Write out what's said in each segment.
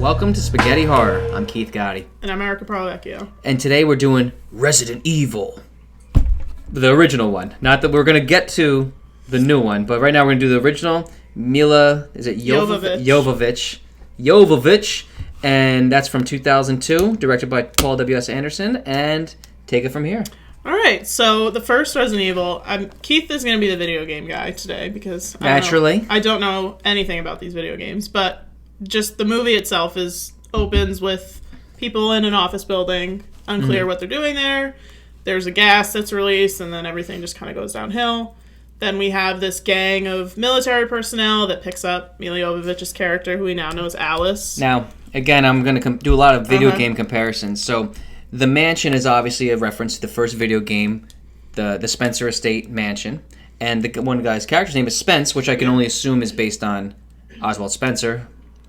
Welcome to Spaghetti Horror. I'm Keith Gotti. And I'm Erica Parlavecchio. And today we're doing Resident Evil. The original one. Not that we're going to get to the new one, but right now we're going to do the original. Mila, is it Jovovich? Jovovich. And that's from 2002, directed by Paul W.S. Anderson. And take it from here. All right, so the first Resident Evil, Keith is going to be the video game guy today because I don't know anything about these video games, but just the movie itself opens with people in an office building, unclear what they're doing there. There's a gas that's released, and then everything just kind of goes downhill. Then we have this gang of military personnel that picks up Mila Jovovich's character, who we now know as Alice. Now, again, I'm going to do a lot of video game comparisons, so... The mansion is obviously a reference to the first video game, the Spencer Estate mansion. And the one guy's character's name is Spence, which I can only assume is based on Oswald Spencer,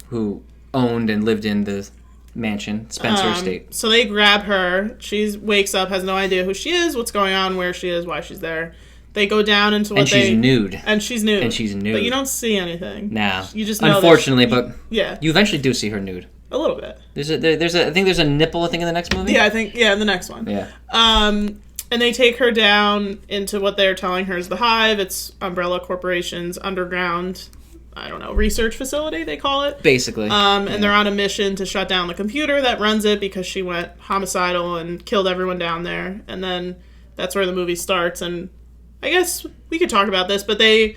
who owned and lived in the mansion, Spencer Estate. So they grab her. She wakes up, has no idea who she is, what's going on, where she is, why she's there. They go down into what she's nude. And she's nude. And she's nude. But you don't see anything. No. You just know unfortunately, but yeah. You eventually do see her nude. A little bit. I think there's a nipple, in the next movie? Yeah, in the next one. Yeah. And they take her down into what they're telling her is the Hive. It's Umbrella Corporation's underground, research facility, they call it. Basically. And they're on a mission to shut down the computer that runs it because she went homicidal and killed everyone down there. And then that's where the movie starts. And I guess we could talk about this, but a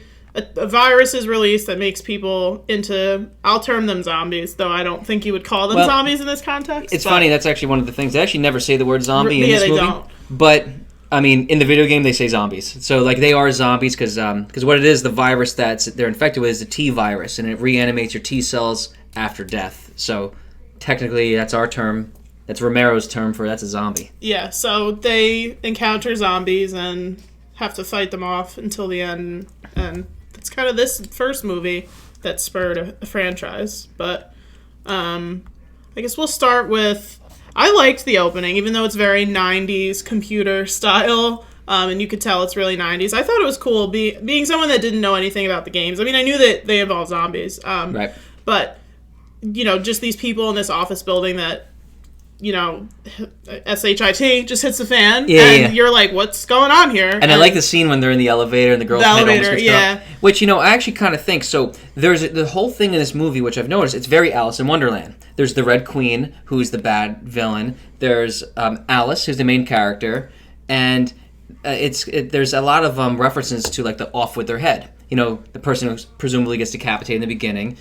virus is released that makes people into, I'll term them zombies, though I don't think you would call them zombies in this context. It's funny, that's actually one of the things. They actually never say the word zombie in this movie. Don't. But, in the video game, they say zombies. So, they are zombies because what it is, the virus they're infected with is a T virus, and it reanimates your T cells after death. So, technically, that's our term. That's Romero's term for that's a zombie. Yeah, so they encounter zombies and have to fight them off until the end, and it's kind of this first movie that spurred a franchise. But I guess we'll start with... I liked the opening, even though it's very 90s computer style, and you could tell it's really 90s. I thought it was cool being someone that didn't know anything about the games. I knew that they involve zombies. Right. But, just these people in this office building that, SHIT just hits the fan, you're like, what's going on here? And I like the scene when they're in the elevator and the girl's head almost gets cut off. Which, I actually kind of think, so there's the whole thing in this movie, which I've noticed, it's very Alice in Wonderland. There's the Red Queen, who's the bad villain. There's Alice, who's the main character. And there's a lot of references to, the off with their head. The person who presumably gets decapitated in the beginning.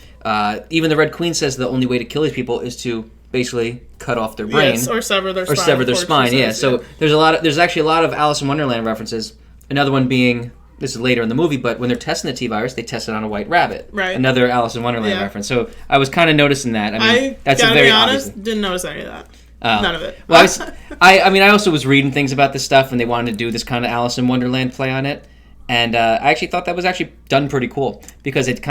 Even the Red Queen says the only way to kill these people is to basically cut off their brain. Yes, or sever their spine. Or sever their spine, yeah. So there's actually a lot of Alice in Wonderland references. Another one being, this is later in the movie, but when they're testing the T-virus, they test it on a white rabbit. Right. Another Alice in Wonderland reference. So I was kind of noticing that. That's a very honest, didn't notice any of that. None of it. Well, I also was reading things about this stuff, and they wanted to do this kind of Alice in Wonderland play on it. And I actually thought that was actually done pretty cool, because it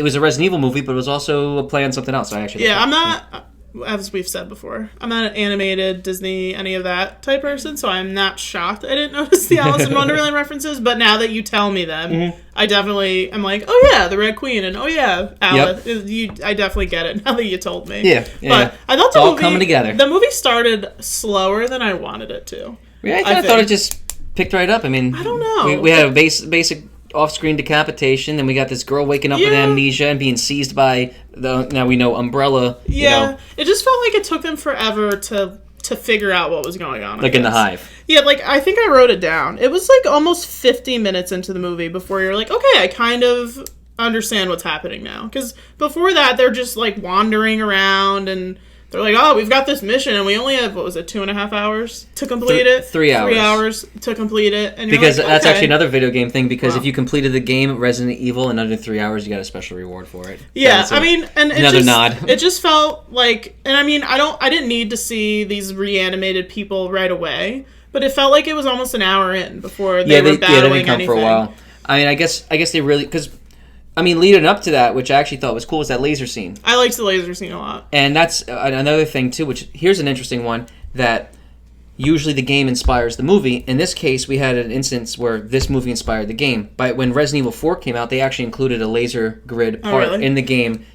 was a Resident Evil movie, but it was also a play on something else. So I actually I'm not... As we've said before, I'm not an animated, Disney, any of that type person, so I'm not shocked I didn't notice the Alice in Wonderland references, but now that you tell me them, I definitely am like, oh yeah, the Red Queen, and oh yeah, Alice. Yep. I definitely get it now that you told me. Yeah. But I thought it's all coming together. The movie started slower than I wanted it to. Yeah, I kind of thought it just picked right up. I don't know. We had a basic off-screen decapitation, and we got this girl waking up with amnesia and being seized by now we know Umbrella. Yeah, it just felt like it took them forever to figure out what was going on. In the Hive. Yeah, I think I wrote it down. It was almost 50 minutes into the movie before you're like, okay, I kind of understand what's happening now. Because before that, they're just wandering around and they're like, oh, we've got this mission, and we only have, 2.5 hours to complete it? 3 hours. 3 hours to complete it. And because that's actually another video game thing, because if you completed the game Resident Evil in under 3 hours, you got a special reward for it. Yeah, and another nod. It just felt like, and I didn't need to see these reanimated people right away, but it felt like it was almost an hour in before they were battling anything. For a while. I guess they really, because... leading up to that, which I actually thought was cool, was that laser scene. I liked the laser scene a lot. And that's another thing, too, which here's an interesting one, that usually the game inspires the movie. In this case, we had an instance where this movie inspired the game. When Resident Evil 4 came out, they actually included a laser grid part in the game,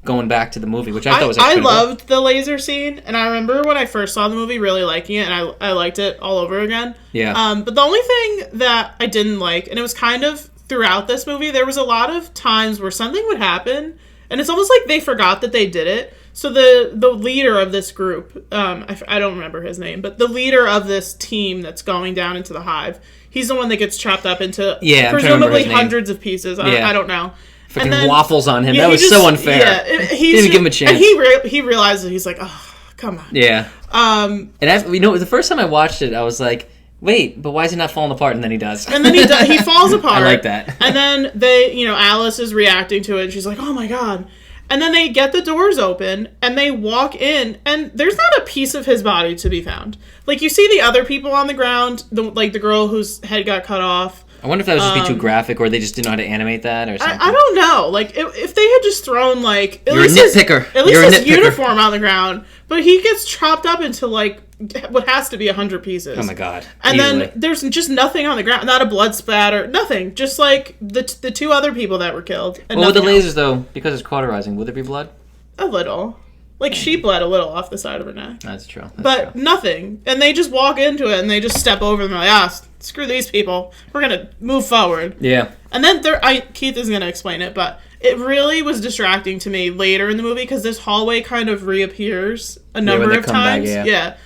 going back to the movie, which I thought was actually I loved the laser scene, and I remember when I first saw the movie really liking it, and I liked it all over again. Yeah. But the only thing that I didn't like, and it was kind of throughout this movie, there was a lot of times where something would happen, and it's almost like they forgot that they did it. So the leader of this group, I don't remember his name, but the leader of this team that's going down into the hive, he's the one that gets chopped up into presumably hundreds of pieces. I don't know. Freaking waffles on him. That was so unfair. Yeah, he didn't give him a chance. And he realizes, he's like, oh, come on. Yeah. And the first time I watched it, I was like, wait, but why is he not falling apart? And then he does. And then he falls apart. I like that. And then Alice is reacting to it, and she's like, oh my God. And then they get the doors open, and they walk in, and there's not a piece of his body to be found. Like, you see the other people on the ground, the girl whose head got cut off. I wonder if that was just be too graphic, or they just didn't know how to animate that, or something. I don't know. Like, if they had just thrown, like... You're a nitpicker. At least his uniform on the ground. But he gets chopped up into, like, what has to be 100 pieces. Oh, my God. And then there's just nothing on the ground. Not a blood splatter. Nothing. Just, like, the two other people that were killed. And with the lasers, though, because it's cauterizing, would there be blood? A little. Like, she bled a little off the side of her neck. That's true. But nothing. And they just walk into it, and they just step over them, like, screw these people. We're going to move forward. Yeah. And then Keith is going to explain it, but it really was distracting to me later in the movie because this hallway kind of reappears a number of times. Back, yeah.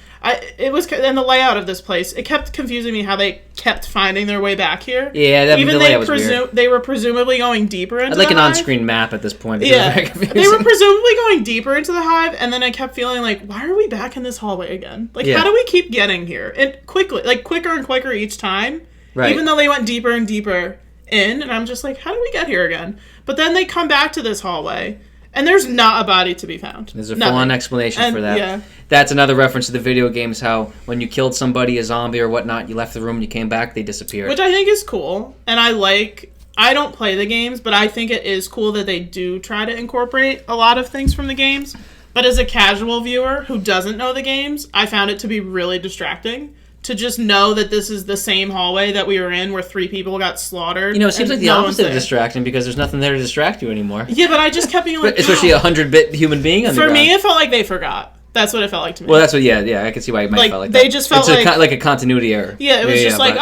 It was, and the layout of this place, it kept confusing me how they kept finding their way back here. Yeah, the layout was weird. They were presumably going deeper into the hive. I'd like an on-screen map at this point. Yeah, they were presumably going deeper into the hive, and then I kept feeling like, why are we back in this hallway again? Like, how do we keep getting here? And quickly, like, quicker and quicker each time. Right. Even though they went deeper and deeper in, and I'm just like, how do we get here again? But then they come back to this hallway, and there's not a body to be found. There's a full-on explanation for that. Yeah. That's another reference to the video games, how when you killed somebody, a zombie or whatnot, you left the room, you came back, they disappeared. Which I think is cool, and I don't play the games, but I think it is cool that they do try to incorporate a lot of things from the games. But as a casual viewer who doesn't know the games, I found it to be really distracting. To just know that this is the same hallway that we were in where 3 people got slaughtered. It seems like the opposite of distracting because there's nothing there to distract you anymore. Yeah, but I just kept being like... Especially a 100-bit human being on the ground. For me, it felt like they forgot. That's what it felt like to me. Well, that's what... Yeah, I can see why it might felt like that. They just felt like a continuity error. Yeah, it was just like,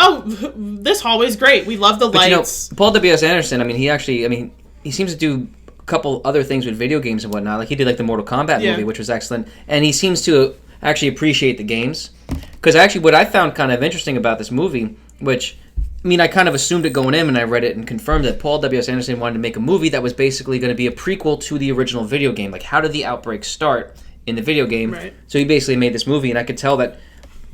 this hallway's great. We love the lights. Paul W.S. Anderson, he seems to do a couple other things with video games and whatnot. Like, he did, like, the Mortal Kombat movie, which was excellent. And he seems to actually appreciate the games. Because actually what I found kind of interesting about this movie, which, I kind of assumed it going in and I read it and confirmed that Paul W.S. Anderson wanted to make a movie that was basically going to be a prequel to the original video game. Like, how did the outbreak start in the video game? Right. So he basically made this movie, and I could tell that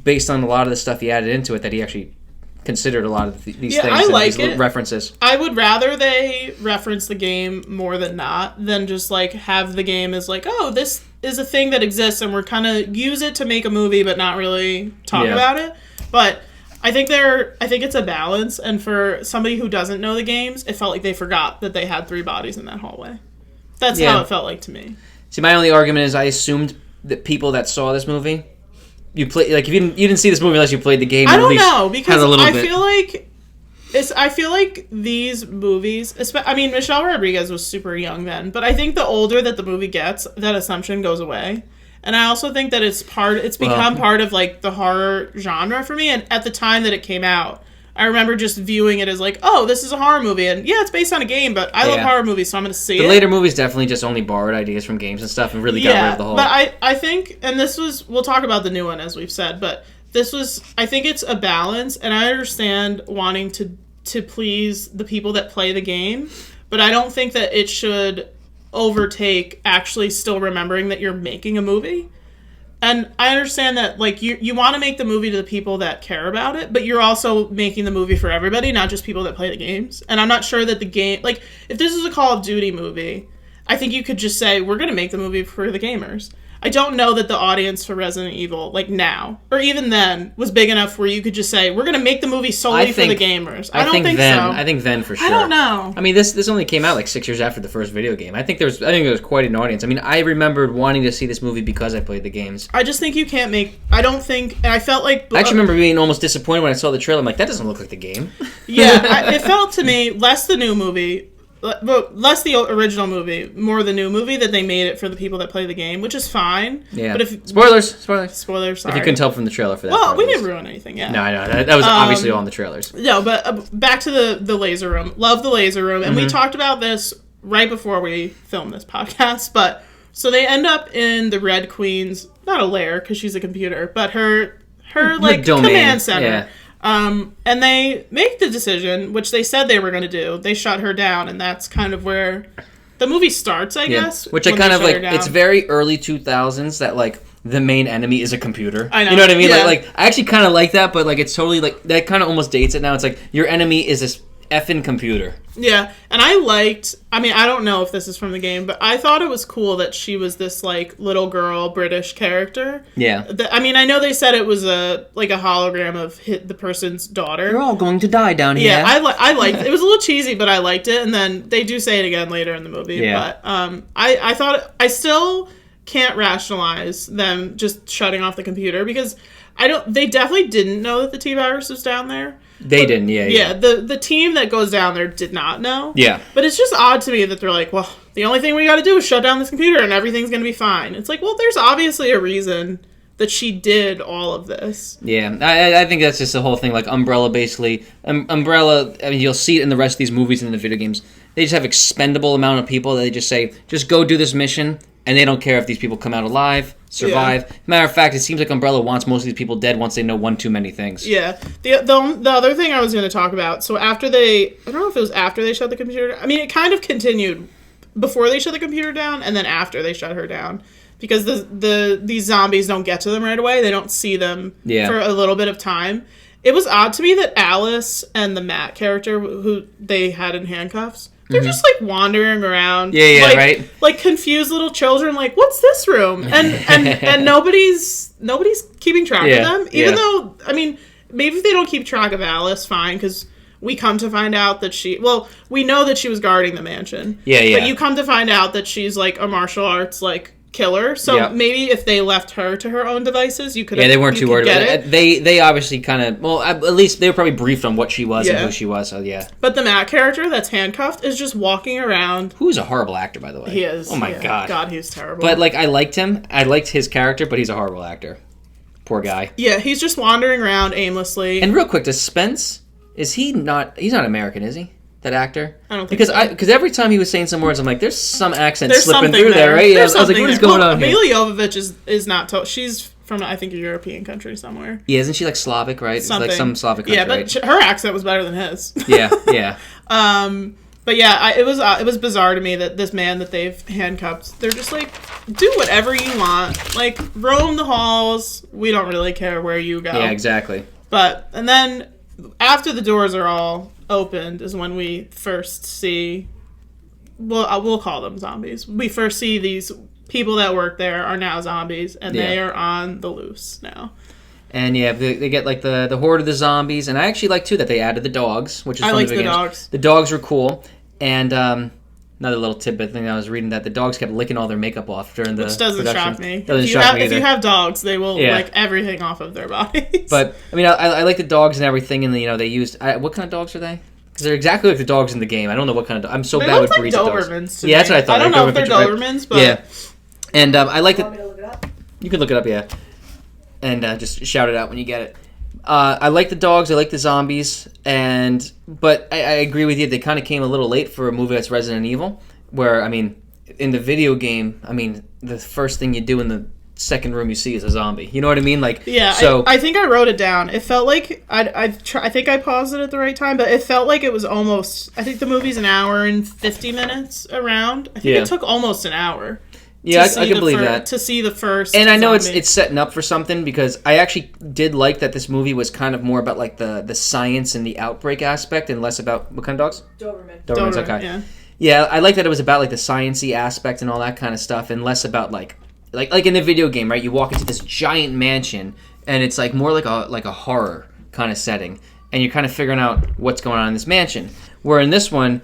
based on a lot of the stuff he added into it, that he actually considered a lot of these things and these references. I would rather they reference the game more than not, than just, like, have the game as, like, oh, this is a thing that exists and we're kind of use it to make a movie but not really talk about it. But I think it's a balance, and for somebody who doesn't know the games, it felt like they forgot that they had 3 bodies in that hallway. That's how it felt like to me. See, my only argument is I assumed that people that saw this movie, you didn't see this movie unless you played the game. I don't know, because I feel like these movies, Michelle Rodriguez was super young then, but I think the older that the movie gets, that assumption goes away. And I also think that it's become part of, like, the horror genre for me. And at the time that it came out, I remember just viewing it as like, oh, this is a horror movie. And yeah, it's based on a game, but I love horror movies, so I'm going to see it. The later movies definitely just only borrowed ideas from games and stuff and really got rid of the whole... But I think, and we'll talk about the new one as we've said, but I think it's a balance, and I understand wanting to please the people that play the game, but I don't think that it should overtake actually still remembering that you're making a movie. And I understand that, like, you want to make the movie to the people that care about it, but you're also making the movie for everybody, not just people that play the games. And I'm not sure that the game... Like, if this is a Call of Duty movie, I think you could just say, we're going to make the movie for the gamers. I don't know that the audience for Resident Evil, like now, or even then, was big enough where you could just say, we're going to make the movie solely for the gamers. I don't think so. I think then for sure. I don't know. I mean, this only came out like 6 years after the first video game. I think there was quite an audience. I mean, I remembered wanting to see this movie because I played the games. I just think you can't make... I don't think... And I felt like... I actually remember being almost disappointed when I saw the trailer. I'm like, that doesn't look like the game. Yeah, it felt to me, less the new movie... less the original movie, more the new movie that they made it for the people that play the game, which is fine. Yeah. But if spoilers. Sorry. If you couldn't tell from the trailer for that. Well, we didn't ruin anything. Yeah. No, I know that was obviously all in the trailers. No, but back to the laser room. Love the laser room, and we talked about this right before we filmed this podcast. But so they end up in the Red Queen's, not a lair because she's a computer, but her like command center. Yeah. And they make the decision, which they said they were going to do. They shut her down, and that's kind of where the movie starts, I guess. Which I kind of like. It's very early 2000s that like the main enemy is a computer. I know. You know what I mean? Yeah. Like I actually kind of like that, but like it's totally like that kind of almost dates it now. It's like your enemy is this effing computer. Yeah, and I don't know if this is from the game, but I thought it was cool that she was this, like, little girl British character. Yeah. I know they said it was a hologram of the person's daughter. You're all going to die down here. Yeah, I liked it. It was a little cheesy, but I liked it, and then they do say it again later in the movie. Yeah. But I thought, I still can't rationalize them just shutting off the computer, because they definitely didn't know that the T-virus was down there. They didn't, yeah. Yeah, the team that goes down there did not know. Yeah. But it's just odd to me that they're like, well, the only thing we got to do is shut down this computer and everything's going to be fine. It's like, well, there's obviously a reason that she did all of this. Yeah, I think that's just the whole thing. Like, Umbrella, basically. Umbrella, I mean, you'll see it in the rest of these movies and in the video games. They just have expendable amount of people that they just say, just go do this mission, and they don't care if these people come out alive, survive. Yeah. Matter of fact, it seems like Umbrella wants most of these people dead once they know one too many things. Yeah. The other thing I was going to talk about, so I don't know if it was after they shut the computer down. I mean, it kind of continued before they shut the computer down and then after they shut her down. Because these zombies don't get to them right away. They don't see them for a little bit of time. It was odd to me that Alice and the Matt character, who they had in handcuffs, they're just, like, wandering around. Yeah, like, right? Like, confused little children, like, what's this room? And nobody's keeping track of them. Even though, I mean, maybe if they don't keep track of Alice, fine, because we come to find out that we know that she was guarding the mansion. Yeah. But you come to find out that she's, like, a martial arts, like, killer. So maybe if they left her to her own devices, you could. Yeah, they weren't too worried about it. They obviously kind of, well, at least they were probably briefed on what she was and who she was. So yeah. But the Matt character that's handcuffed is just walking around. Who's a horrible actor, by the way. He is. Oh my god. God, he's terrible. But like, I liked him. I liked his character, but he's a horrible actor. Poor guy. Yeah, he's just wandering around aimlessly. And real quick, does Spence? He's not American, is he? That actor? I don't think because every time he was saying some words, I'm like, there's some accent slipping through there, right? I was like, what is going on here? Mila Jovovich is not she's from, I think, a European country somewhere. Yeah, isn't she like Slavic, right? Something. Like some Slavic country, yeah, but right? Her accent was better than his. Yeah. But yeah, it was bizarre to me that this man that they've handcuffed, they're just like, do whatever you want, like, roam the halls. We don't really care where you go. Yeah, exactly. And then after the doors are all opened is when we first see, we'll call them zombies. We first see these people that work there are now zombies, and they are on the loose now. And yeah, they get like the horde of the zombies, and I actually like too that they added the dogs, which is I like the dogs. The dogs were cool, and another little tidbit thing I was reading that the dogs kept licking all their makeup off during the production. Which doesn't shock me. If you have dogs, they will lick everything off of their bodies. But I mean, I like the dogs and everything, and they used what kind of dogs are they? Because they're exactly like the dogs in the game. I don't know what kind of. I'm so bad with breeds of dogs. Dobermans. Yeah, that's what I thought. I don't know if they're Dobermans, but yeah. And I like it. Want me to look it up? You can look it up, yeah. And just shout it out when you get it. I like the dogs. I like the zombies, but I agree with you. They kind of came a little late for a movie that's Resident Evil. Where, I mean, in the video game, I mean, the first thing you do in the second room you see is a zombie. You know what I mean? Like, yeah. So I think I wrote it down. It felt like I think I paused it at the right time, but it felt like it was almost. I think the movie's an hour and 50 minutes around. I think it took almost an hour. Yeah, I can believe that. To see the first. And I know it's setting up for something, because I actually did like that this movie was kind of more about like the science and the outbreak aspect, and less about what kind of dogs? Doberman, okay. Yeah. Yeah, I like that it was about like the science-y aspect and all that kind of stuff, and less about like in the video game, right? You walk into this giant mansion, and it's like more like a horror kind of setting, and you're kind of figuring out what's going on in this mansion. Where in this one,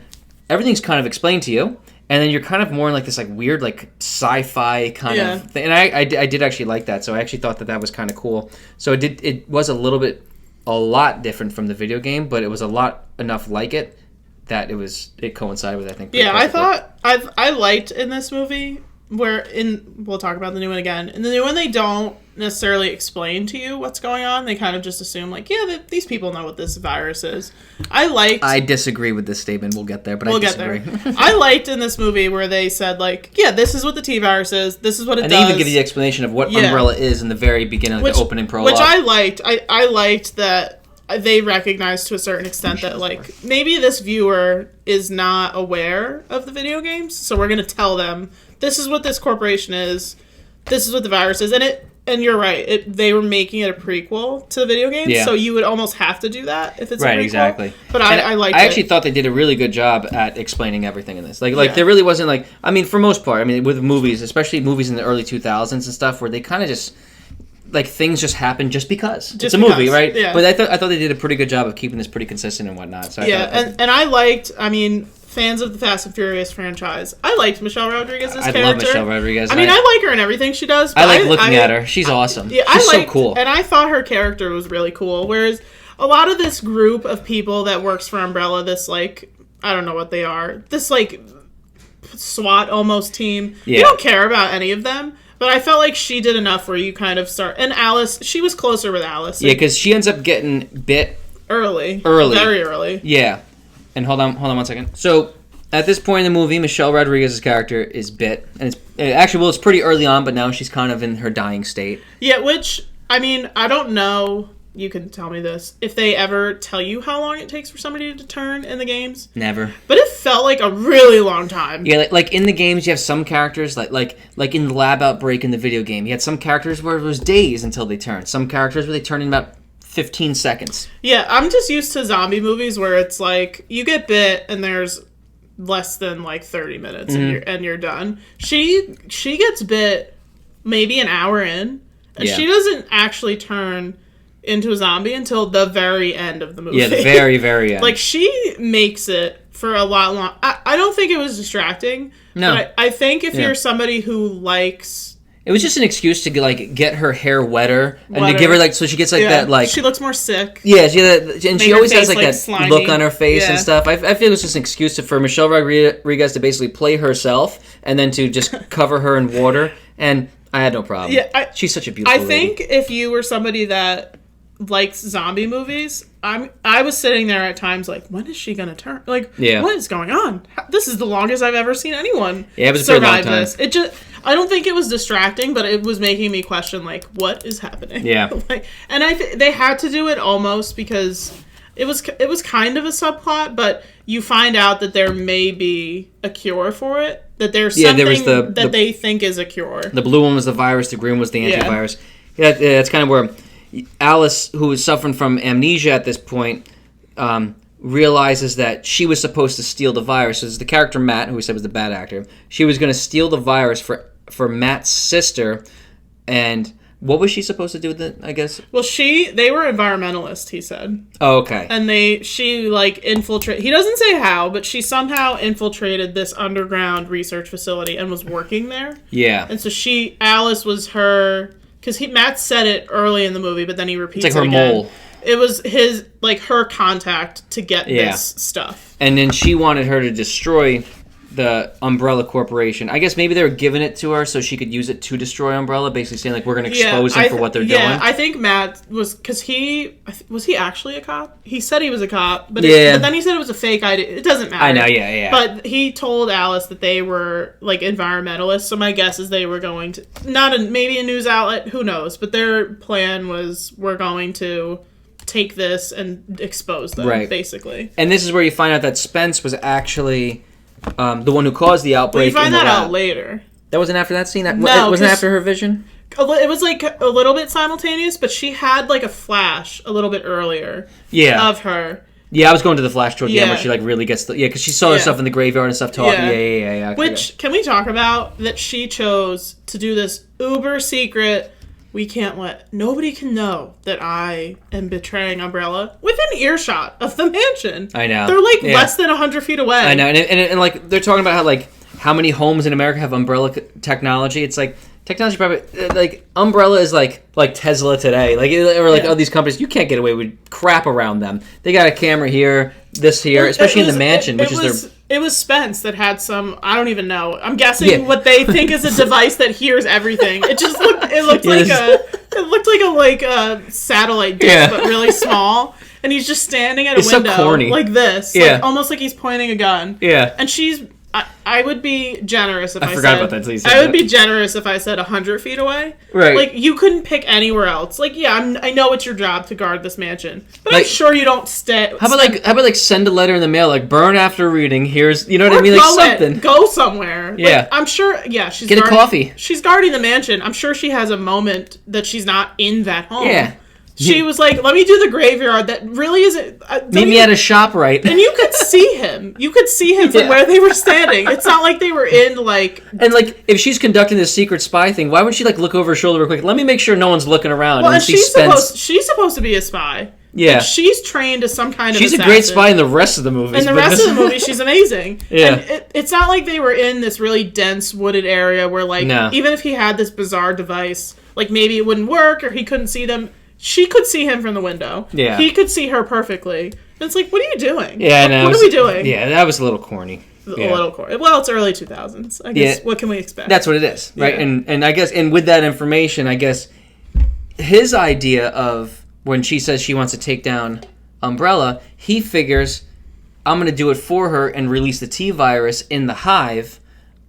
everything's kind of explained to you, and then you're kind of more in like this like weird like sci-fi kind of thing. And I did actually like that, so I actually thought that was kind of cool. So it was a lot different from the video game, but it was enough like it that it coincided with, I think. Yeah, I thought I liked in this movie we'll talk about the new one again. In the new one, they don't necessarily explain to you what's going on. They kind of just assume, like, these people know what this virus is. I disagree with this statement. We'll get there, but I disagree. Get there. I liked in this movie where they said, like, this is what the T-virus is. This is what it does. And they even give you the explanation of what Umbrella is in the very beginning, like the opening prologue. Which I liked. I liked that they recognized to a certain extent that, like, maybe this viewer is not aware of the video games, so we're going to tell them, this is what this corporation is, this is what the virus is, and you're right, they were making it a prequel to the video games, so you would almost have to do that if it's a prequel. Right, exactly. But I liked it. I actually thought they did a really good job at explaining everything in this. Like there really wasn't, like, I mean, for most part, I mean, with movies, especially movies in the early 2000s and stuff, where they kind of just, like, things just happen just because. It's a movie, right? Yeah. But I thought they did a pretty good job of keeping this pretty consistent and whatnot. So and I liked, I mean, fans of the Fast and Furious franchise, I liked Michelle Rodriguez's character. I love Michelle Rodriguez. I mean, I like her in everything she does. But I like looking at her. She's awesome. Yeah, she's so cool. And I thought her character was really cool. Whereas a lot of this group of people that works for Umbrella, this, like, I don't know what they are, this, like, SWAT almost team, you don't care about any of them. But I felt like she did enough where you kind of start... And Alice, she was closer with Alice. Yeah, because she ends up getting bit... Early. Very early. Yeah. And hold on 1 second. So, at this point in the movie, Michelle Rodriguez's character is bit. And it's pretty early on, but now she's kind of in her dying state. Yeah, which, I mean, I don't know... You can tell me this. If they ever tell you how long it takes for somebody to turn in the games? Never. But it felt like a really long time. Yeah, like in the games, you have some characters, like in the lab outbreak in the video game, you had some characters where it was days until they turned. Some characters where they turn in about 15 seconds. Yeah, I'm just used to zombie movies where it's like, you get bit and there's less than like 30 minutes and you're done. She gets bit maybe an hour in, and she doesn't actually turn into a zombie until the very end of the movie. Yeah, the very, very end. Like, she makes it for a lot long... I don't think it was distracting. No. But I think if you're somebody who likes... It was just an excuse to, like, get her hair wetter and to give her, like, so she gets, like, that, like... She looks more sick. Yeah, and she always has, like, that slimy look on her face and stuff. I feel it was just an excuse for Michelle Rodriguez to basically play herself and then to just cover her in water, and I had no problem. Yeah, she's such a beautiful lady. I think if you were somebody that likes zombie movies, I was sitting there at times like, when is she gonna turn? Like, what is going on? This is the longest I've ever seen anyone survive this. It just, I don't think it was distracting, but it was making me question, like, what is happening? Yeah. Like, and they had to do it almost because it was kind of a subplot, but you find out that there may be a cure for it. That there's something that they think is a cure. The blue one was the virus. The green was the antivirus. Yeah, that's kind of where Alice, who is suffering from amnesia at this point, realizes that she was supposed to steal the virus. So the character Matt, who we said was the bad actor, she was going to steal the virus for Matt's sister. And what was she supposed to do with it, I guess? Well, they were environmentalists, he said. Oh, okay. And she like infiltrated, he doesn't say how, but she somehow infiltrated this underground research facility and was working there. Yeah. And so Alice was her... Because Matt said it early in the movie, but then he repeats it again. It's like her mole. It was her contact to get this stuff. And then she wanted her to destroy the Umbrella Corporation. I guess maybe they were giving it to her so she could use it to destroy Umbrella, basically saying, like, we're going to expose them for what they're doing. Yeah, I think Matt was... Because was he actually a cop? He said he was a cop, but then he said it was a fake ID. It doesn't matter. I know, yeah. But he told Alice that they were, like, environmentalists, so my guess is they were going to... maybe a news outlet, who knows, but their plan was, we're going to take this and expose them, basically. And this is where you find out that Spence was actually... the one who caused the outbreak. We find that out later. That wasn't after that scene? No, wasn't after her vision? It was like a little bit simultaneous, but she had like a flash a little bit earlier of her. Yeah, I was going to the flash toward the end where she like really gets because she saw herself in the graveyard and stuff talking. Yeah. Which, can we talk about that she chose to do this uber secret... Nobody can know that I am betraying Umbrella within earshot of the mansion. I know. They're like less than 100 feet away. I know. And like, they're talking about how many homes in America have Umbrella technology. It's like, Technology probably like Umbrella is like Tesla today, all these companies. You can't get away with crap around them. They got a camera here, this here, especially in the mansion, It was Spence that had some. I don't even know. I'm guessing what they think is a device that hears everything. It just looked. It looked like a satellite dish, but really small. And he's just standing at a window so corny. like this, like, almost like he's pointing a gun. Yeah, and she's. I would be generous if I forgot about that. Please, I would be generous if I said 100 feet away. Right. Like, you couldn't pick anywhere else. Like, I know it's your job to guard this mansion, but I'm sure you don't stay. How about send a letter in the mail, like burn after reading. Here's, you know what I mean, like something. Go somewhere. Yeah. Like, I'm sure. Yeah, she's get a coffee. She's guarding the mansion. I'm sure she has a moment that she's not in that home. Yeah. She was like, let me do the graveyard. That really isn't... Meet me at a shop, right? And you could see him. You could see him from where they were standing. It's not like they were in, like... And, like, if she's conducting this secret spy thing, why wouldn't she, like, look over her shoulder real quick? Let me make sure no one's looking around. Well, and she's supposed to be a spy. Yeah. Like, she's trained as some kind of assassin. She's a great spy in the rest of the movies. In the rest of the movie, she's amazing. Yeah. And it's not like they were in this really dense, wooded area where, like, even if he had this bizarre device, like, maybe it wouldn't work or he couldn't see them... She could see him from the window. Yeah. He could see her perfectly. And it's like, what are you doing? Yeah, what are we doing? Yeah, that was a little corny. A little corny. Well, it's early 2000s. I guess, what can we expect? That's what it is, right? Yeah. And I guess, and with that information, I guess, his idea of when she says she wants to take down Umbrella, he figures, I'm going to do it for her and release the T-virus in the hive,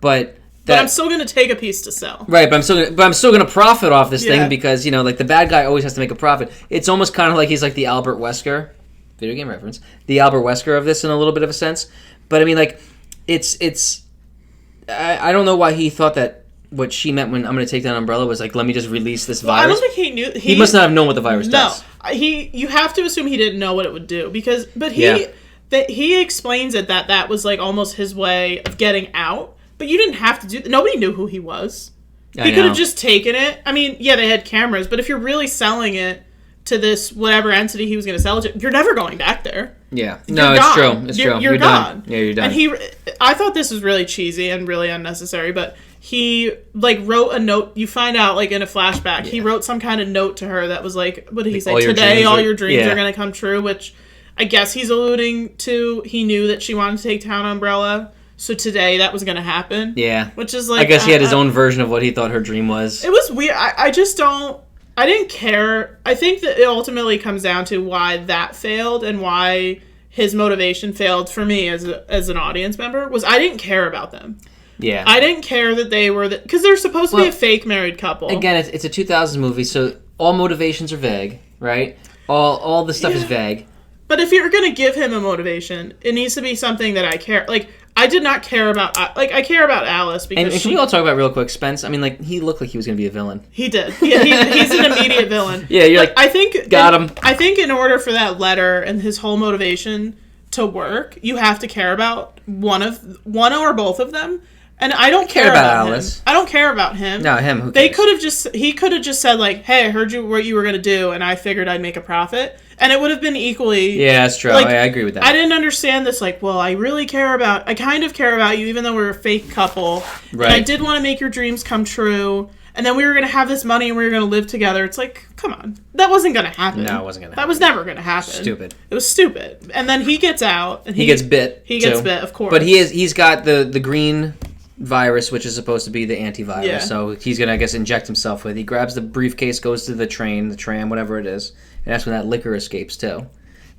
but I'm still going to take a piece to sell. Right, but I'm still going to profit off this thing because, you know, like the bad guy always has to make a profit. It's almost kind of like he's like the Albert Wesker, video game reference, the Albert Wesker of this in a little bit of a sense. But I mean, like, I don't know why he thought that what she meant when I'm going to take down Umbrella was like, let me just release this virus. I don't think he knew. He must not have known what the virus does. No, you have to assume he didn't know what it would do he explains it that was like almost his way of getting out. But you didn't have to do... Nobody knew who he was. He could have just taken it. I mean, yeah, they had cameras, but if you're really selling it to this whatever entity he was going to sell it to, you're never going back there. Yeah. No, it's true. It's true. You're gone. Done. Yeah, you're done. And I thought this was really cheesy and really unnecessary, but he, like, wrote a note. You find out, like, in a flashback, he wrote some kind of note to her that was like, what did he say? Today, all your dreams are going to come true, which I guess he's alluding to. He knew that she wanted to take down Umbrella. So today that was going to happen. Yeah. Which is like... I guess he had his own version of what he thought her dream was. It was weird. I just don't... I didn't care. I think that it ultimately comes down to why that failed and why his motivation failed for me as an audience member was I didn't care about them. Yeah. I didn't care that they were... Because they're supposed to be a fake married couple. Again, it's a 2000s movie, so all motivations are vague, right? All the stuff is vague. But if you're going to give him a motivation, it needs to be something that I care... Like... I did not care about... Like, I care about Alice because and can we all talk about real quick, Spence? I mean, like, he looked like he was going to be a villain. He did. Yeah, he's an immediate villain. Yeah, you're like, I think... Got him. I think in order for that letter and his whole motivation to work, you have to care about one or both of them. And I don't care about Alice. I don't care about him. No, him. Who cares? He could have just said, like, hey, I heard what you were going to do, and I figured I'd make a profit. And it would have been equally... Yeah, that's true. Like, I agree with that. I didn't understand this, like, well, I kind of care about you, even though we're a fake couple. Right. And I did want to make your dreams come true. And then we were going to have this money and we were going to live together. It's like, come on. That wasn't going to happen. No, it wasn't going to happen. That was never going to happen. Stupid. It was stupid. And then he gets out. And he gets bit. He gets bit, of course. But he's got the green... virus, which is supposed to be the antivirus. Yeah. So he's gonna, I guess, inject himself with. He grabs the briefcase, goes to the tram, whatever it is, and that's when that liquor escapes too.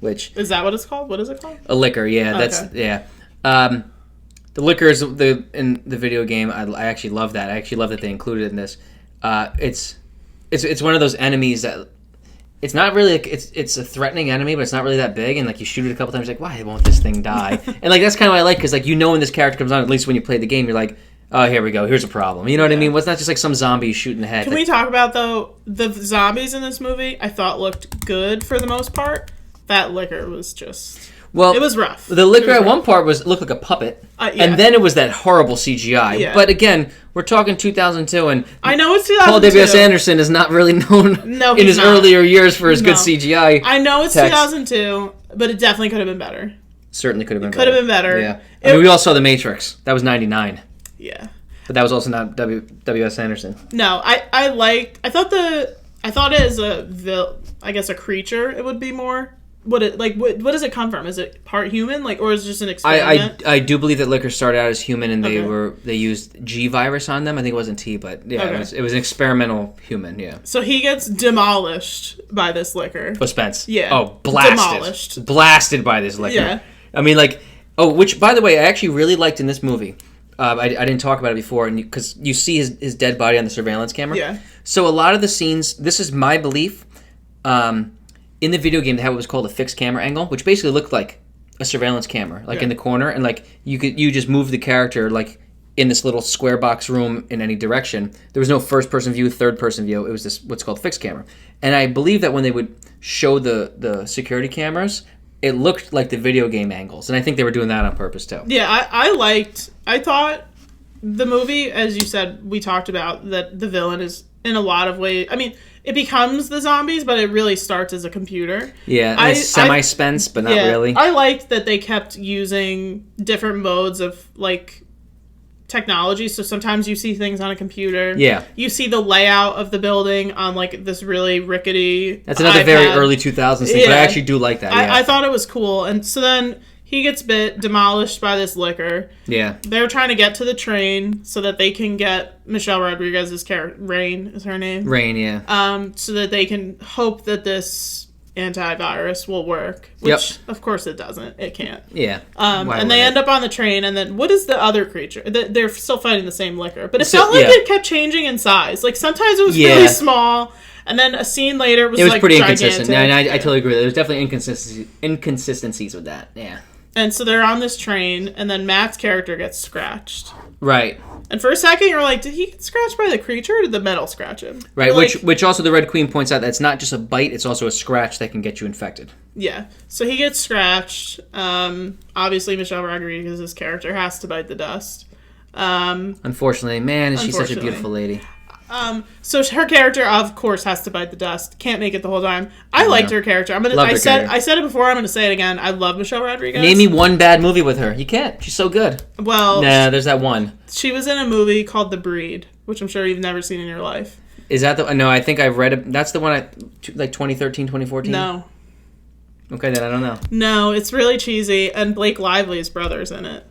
Which is that what it's called? What is it called? A liquor. Yeah, that's yeah. The liquor is in the video game. I actually love that. I actually love that they included it in this. It's one of those enemies that. It's not really like it's a threatening enemy, but it's not really that big. And like you shoot it a couple times, like why won't this thing die? And like that's kind of what I like because like you know when this character comes on, at least when you play the game, you're like, oh here we go, here's a problem. You know what I mean? Well, it's not just like some zombie shooting the head. Can we talk about though the zombies in this movie? I thought looked good for the most part. That liquor was just. Well, it was rough. The liquor at one part looked like a puppet, and then it was that horrible CGI. Yeah. But again, we're talking 2002, and I know it's 2002. Paul W.S. Anderson is not really known in his earlier years for his good CGI. I know it's 2002, but it definitely could have been better. Certainly could have been. Could have been better. Yeah, I mean, we all saw The Matrix. That was 99. Yeah, But that was also not W.S. Anderson. No, I thought it as a creature. It would be more. What does it come from? Is it part human, or is it just an experiment? I do believe that liquor started out as human, and they used G virus on them. I think it wasn't T, but yeah, it was an experimental human. Yeah. So he gets demolished by this liquor. Oh, Spence. Yeah. Oh, blasted by this liquor. Yeah. I mean, which by the way, I actually really liked in this movie. I didn't talk about it before, because you see his dead body on the surveillance camera. Yeah. So a lot of the scenes, this is my belief. In the video game, they have what was called a fixed camera angle, which basically looked like a surveillance camera, in the corner, and you just move the character in this little square box room in any direction. There was no first person view, third person view. It was this what's called fixed camera, and I believe that when they would show the security cameras, it looked like the video game angles, and I think they were doing that on purpose too. Yeah, I thought the movie, as you said, we talked about that the villain is in a lot of ways. I mean, it becomes the zombies, but it really starts as a computer. Yeah, and it's semi-Spence, but not really. I liked that they kept using different modes of, technology. So sometimes you see things on a computer. Yeah. You see the layout of the building on, this really rickety That's another iPad. very early 2000s thing, but I actually do like that, I thought it was cool. And so then he gets demolished by this liquor. Yeah. They're trying to get to the train so that they can get Michelle Rodriguez's character. Rain is her name. Rain, yeah. So that they can hope that this antivirus will work. Which, of course, it doesn't. It can't. Yeah. And they end up on the train, and then what is the other creature? They're still fighting the same liquor. But it felt like it kept changing in size. Sometimes it was really small, and then a scene later it was pretty gigantic. Inconsistent. Yeah, and I totally agree. There's definitely inconsistencies with that. Yeah. And so they're on this train, and then Matt's character gets scratched. Right. And for a second, you're like, did he get scratched by the creature, or did the metal scratch him? Right, which also the Red Queen points out that it's not just a bite, it's also a scratch that can get you infected. Yeah. So he gets scratched. Obviously, Michelle Rodriguez's character has to bite the dust. Unfortunately. Man, is she such a beautiful lady. So her character, of course, has to bite the dust. Can't make it the whole time. I liked her character. I said it before. I'm gonna say it again. I love Michelle Rodriguez. Name me one bad movie with her. You can't. She's so good. Well, nah, there's that one. She was in a movie called The Breed, which I'm sure you've never seen in your life. Is that the? No, I think I've read it. That's the one. 2013, 2014. No. Okay, then I don't know. No, it's really cheesy, and Blake Lively's brother's in it.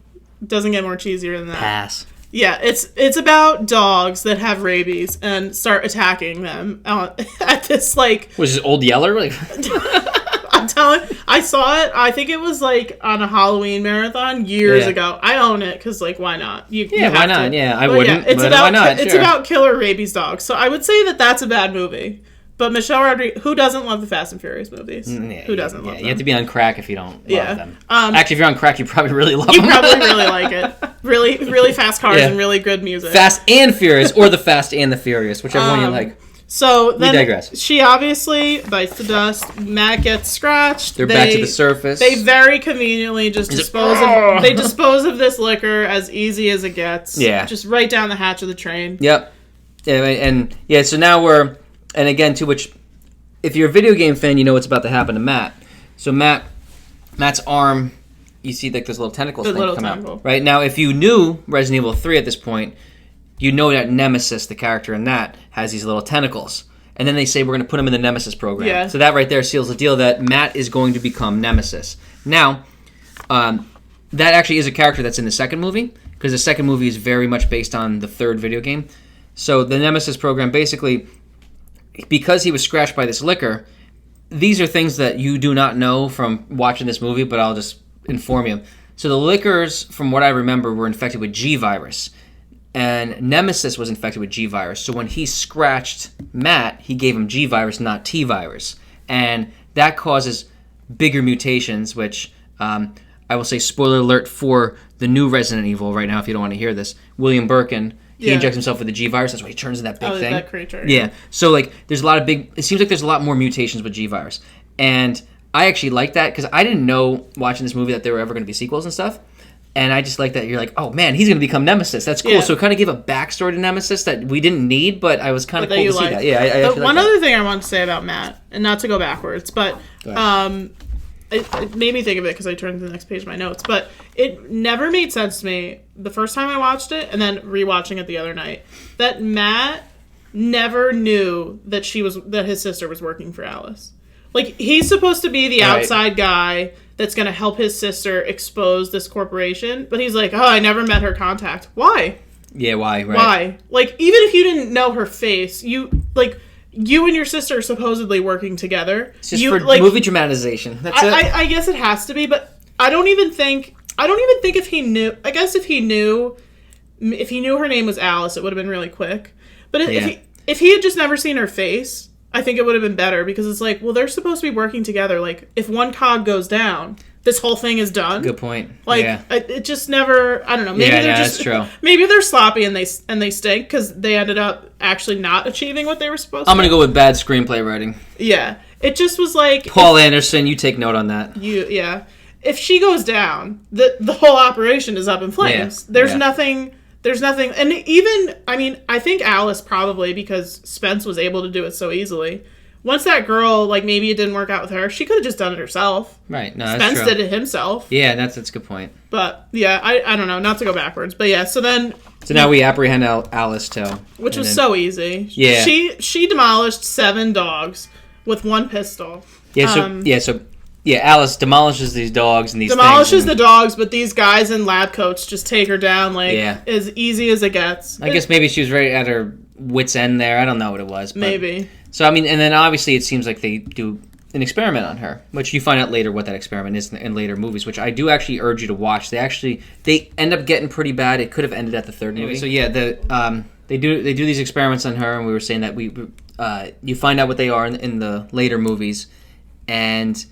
Doesn't get more cheesier than that. Pass. Yeah, it's about dogs that have rabies and start attacking them at this Was this Old Yeller? I'm telling. I saw it. I think it was on a Halloween marathon years ago. I own it because why not? You why not? Yeah, I wouldn't. Yeah, why not? It's about killer rabies dogs. So I would say that that's a bad movie. But Michelle Rodriguez, who doesn't love the Fast and Furious movies? Who doesn't love them? You have to be on crack if you don't love them. Actually, if you're on crack, you probably really love them. You probably really like it. Really, really fast cars and really good music. Fast and Furious, or the Fast and the Furious, whichever one you like. So then we digress. She obviously bites the dust. Matt gets scratched. They're back to the surface. They very conveniently just dispose of this liquor as easy as it gets. Yeah. Just right down the hatch of the train. Yep. So now we're... And again, too, which, if you're a video game fan, you know what's about to happen to Matt. So Matt's arm, you see this little tentacles thing come out. Right? Now, if you knew Resident Evil 3 at this point, you know that Nemesis, the character in that, has these little tentacles. And then they say, we're going to put him in the Nemesis program. Yeah. So that right there seals the deal that Matt is going to become Nemesis. Now, that actually is a character that's in the second movie, because the second movie is very much based on the third video game. So the Nemesis program basically... Because he was scratched by this liquor, these are things that you do not know from watching this movie, but I'll just inform you. So the liquors, from what I remember, were infected with G virus. And Nemesis was infected with G virus. So when he scratched Matt, he gave him G virus, not T virus. And that causes bigger mutations, which I will say, spoiler alert for the new Resident Evil right now, if you don't want to hear this. William Birkin... He injects himself with the G virus. That's why he turns into that big thing. That creature. Yeah. So there's a lot of it seems like there's a lot more mutations with G virus, and I actually like that because I didn't know watching this movie that there were ever going to be sequels and stuff, and I just like that you're like, oh man, he's going to become Nemesis. That's cool. Yeah. So it kind of gave a backstory to Nemesis that we didn't need, but I was kind of cool to see that. Yeah. One other thing I want to say about Matt, and not to go backwards, but it made me think of it because I turned to the next page of my notes, but it never made sense to me the first time I watched it and then rewatching it the other night that Matt never knew that his sister was working for Alice. Like, he's supposed to be the outside guy that's going to help his sister expose this corporation, but he's like, oh, I never met her contact. Why? Yeah, why? Right. Why? Like, even if you didn't know her face, you and your sister are supposedly working together. It's just for movie dramatization. That's it. I guess it has to be, but I don't even think if he knew. I guess if he knew her name was Alice, it would have been really quick. But if he had just never seen her face, I think it would have been better because it's like, well, they're supposed to be working together. Like, if one cog goes down, this whole thing is done. Good point. Like, it just never. I don't know. Maybe they're just. That's true. Maybe they're sloppy and they stink because they ended up actually not achieving what they were supposed to. I'm gonna go with bad screenplay writing. Yeah, it just was like Paul Anderson. You take note on that. If she goes down, the whole operation is up in flames. There's nothing. And even, I mean, I think Alice probably, because Spence was able to do it so easily. Once that girl, like, maybe it didn't work out with her, she could have just done it herself. Right. No, that's true. Spence did it himself. Yeah, that's a good point. But, yeah, I don't know, not to go backwards. But, yeah, so now we apprehend Alice, too. Which was so easy. Yeah. She demolished 7 dogs with 1 pistol. Yeah, Alice demolishes these dogs and these demolishes the dogs, but these guys in lab coats just take her down as easy as it gets. I guess maybe she was right at her wit's end there. I don't know what it was. But, maybe. So, I mean, and then obviously it seems like they do an experiment on her, which you find out later what that experiment is in later movies, which I do actually urge you to watch. They end up getting pretty bad. It could have ended at the 3rd movie. So, yeah, they do these experiments on her, and we were saying that you find out what they are in the later movies, and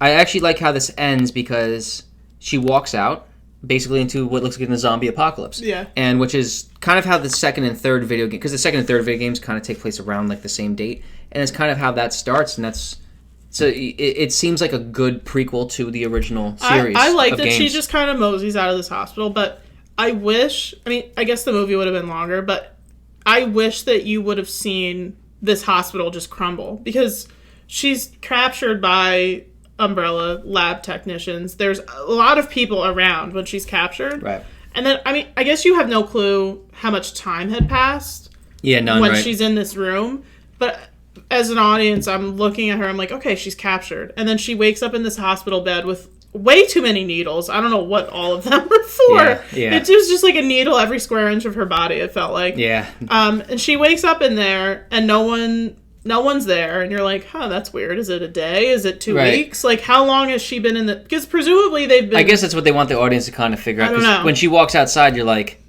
I actually like how this ends because she walks out basically into what looks like a zombie apocalypse. Yeah. And which is kind of how the second and third video game, because the second and third video games kind of take place around like the same date, and it's kind of how that starts, and it seems like a good prequel to the original series. I like that she just kind of moseys out of this hospital, but I guess the movie would have been longer, but I wish that you would have seen this hospital just crumble, because she's captured by Umbrella lab technicians. There's a lot of people around when she's captured. Right. And then, I guess you have no clue how much time had passed. Yeah, none, when she's in this room. But as an audience, I'm looking at her, I'm like, okay, she's captured. And then she wakes up in this hospital bed with way too many needles. I don't know what all of them were for. Yeah. It was just like a needle every square inch of her body, it felt like. Yeah. And she wakes up in there, and no one's there, and you're like, huh, that's weird. Is it a day? Is it 2 weeks? Like, how long has she been in the... Because presumably they've been... I guess that's what they want the audience to kind of figure out. I don't know. When she walks outside, you're like,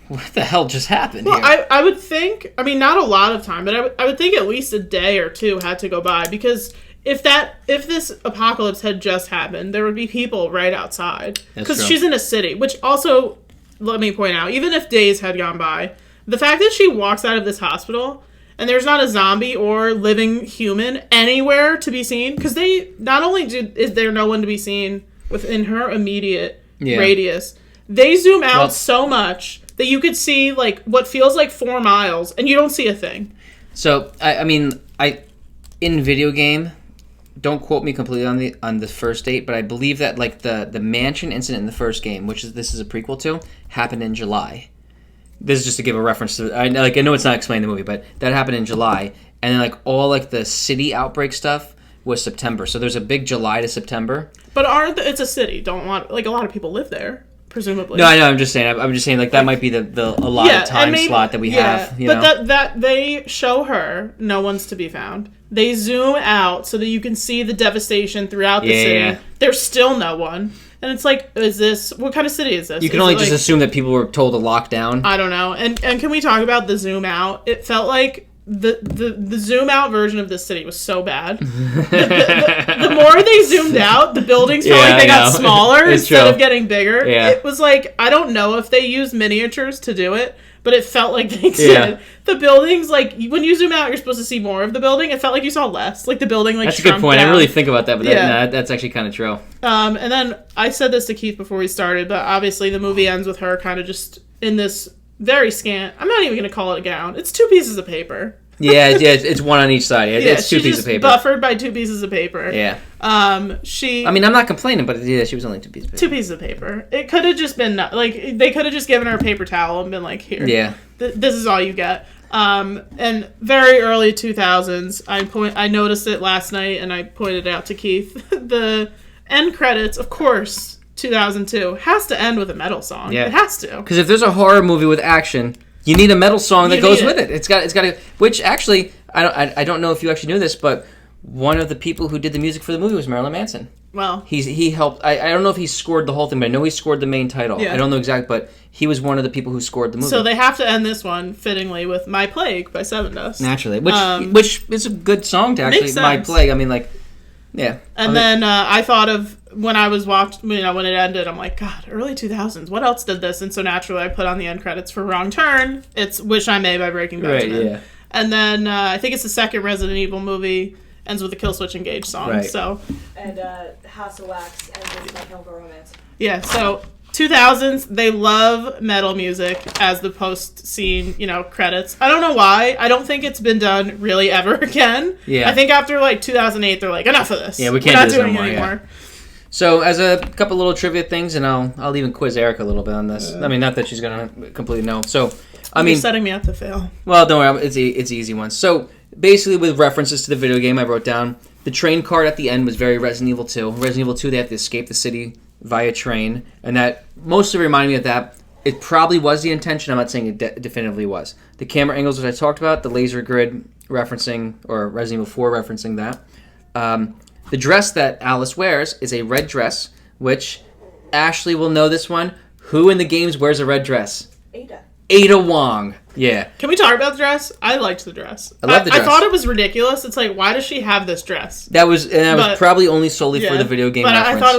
what the hell just happened here? I would think... I mean, not a lot of time, but I would think at least a day or 2 had to go by, because if this apocalypse had just happened, there would be people right outside. Because she's in a city, which also, let me point out, even if days had gone by, the fact that she walks out of this hospital... And there's not a zombie or living human anywhere to be seen. Because they, not only is there no one to be seen within her immediate radius, they zoom out so much that you could see like what feels like 4 miles and you don't see a thing. So, I mean, in video game, don't quote me completely on the first date, but I believe that like the mansion incident in the first game, this is a prequel to, happened in July. This is just to give a reference to... I know it's not explaining the movie, but that happened in July. And then, like, all, like, the city outbreak stuff was September. So there's a big July to September. But it's a city. A lot of people live there, presumably. No, I know. I'm just saying, like, that might be the allotted time slot that we have. But that they show her, no one's to be found. They zoom out so that you can see the devastation throughout the city. Yeah. There's still no one. And it's like, what kind of city is this? You can only just assume that people were told to lock down. I don't know. And can we talk about the zoom out? It felt like the zoom out version of this city was so bad. The more they zoomed out, the buildings felt like they got smaller instead of getting bigger. Yeah. It was like, I don't know if they used miniatures to do it, but it felt like they did. Yeah. The buildings, like, when you zoom out, you're supposed to see more of the building. It felt like you saw less. Like, the building, like, that's a good point. Down. I really think about that, but that's actually kind of true. And then, I said this to Keith before we started, but obviously the movie ends with her kind of just in this very scant... I'm not even going to call it a gown. It's 2 pieces of paper. It's one on each side. It's 2 pieces of paper. Buffered by 2 pieces of paper. Yeah. I mean, I'm not complaining, but yeah, she was only 2 pieces of paper. 2 pieces of paper. It could have just been like they could have just given her a paper towel and been like, here, yeah, this is all you get. And very early 2000s, I noticed it last night and I pointed it out to Keith. The end credits, of course, 2002 has to end with a metal song. Yeah. It has to. Because if there's a horror movie with action, you need a metal song that goes with it. It's got to. Which actually, I don't know if you actually knew this, but one of the people who did the music for the movie was Marilyn Manson. Well, he helped. I don't know if he scored the whole thing, but I know he scored the main title. Yeah. I don't know exactly, but he was one of the people who scored the movie. So they have to end this one fittingly with "My Plague" by Seven Dust. Naturally, which is a good song to actually. "My Plague." I mean, like, yeah. And then I thought of when I was when it ended, I'm like, God, early 2000s. What else did this? And so naturally, I put on the end credits for Wrong Turn. It's "Wish I May" by Breaking Benjamin. Right. Yeah. And then I think it's the second Resident Evil movie. Ends with a Kill Switch Engage song. Right. So. And House of Wax ends with My Chemical Romance. Yeah, so 2000s, they love metal music as the post-scene, credits. I don't know why. I don't think it's been done really ever again. Yeah. I think after, 2008, they're like, enough of this. Yeah, we can't do this anymore. Yeah. So, as a couple little trivia things, and I'll even quiz Erica a little bit on this. I mean, not that she's going to completely know. So, You're setting me up to fail. Well, don't worry. It's an easy one. So, basically, with references to the video game, I wrote down the train card at the end was very Resident Evil 2. Resident Evil 2, they have to escape the city via train, and that mostly reminded me of that. It probably was the intention. I'm not saying it definitively was. The camera angles, which I talked about, the laser grid referencing, or Resident Evil 4 referencing that. The dress that Alice wears is a red dress, which Ashley will know this one. Who in the games wears a red dress? Ada Wong. Yeah. Can we talk about the dress? I liked the dress. I love the dress. I thought it was ridiculous. It's like, why does she have this dress? That was probably only solely for the video game reference. I thought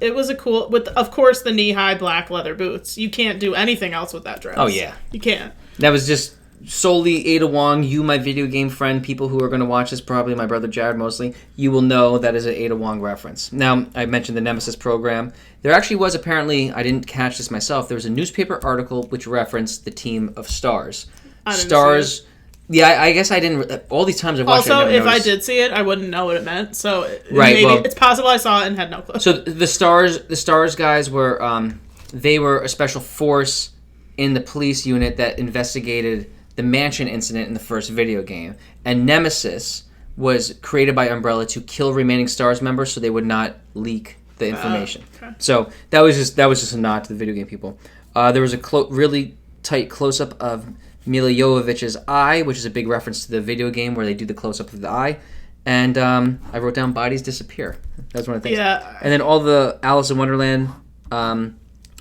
it was a cool, with of course the knee-high black leather boots. You can't do anything else with that dress. Oh yeah. You can't. That was just solely Ada Wong. You, my video game friend, people who are going to watch this, probably my brother Jared mostly, you will know that is an Ada Wong reference. Now, I mentioned the Nemesis program. There actually was apparently, I didn't catch this myself, there was a newspaper article which referenced the team of Stars. Stars. Yeah, I guess I didn't. All these times I've watched it, I never noticed. I did see it, I wouldn't know what it meant. So maybe it's possible I saw it and had no clue. So the Stars guys were they were a special force in the police unit that investigated the mansion incident in the first video game, and Nemesis was created by Umbrella to kill remaining Stars members so they would not leak the information. Okay. So that was just a nod to the video game people. There was a really tight close-up of Mila Jovovich's eye, which is a big reference to the video game where they do the close-up of the eye. And I wrote down bodies disappear. That's one of the things. Yeah. And then all the Alice in Wonderland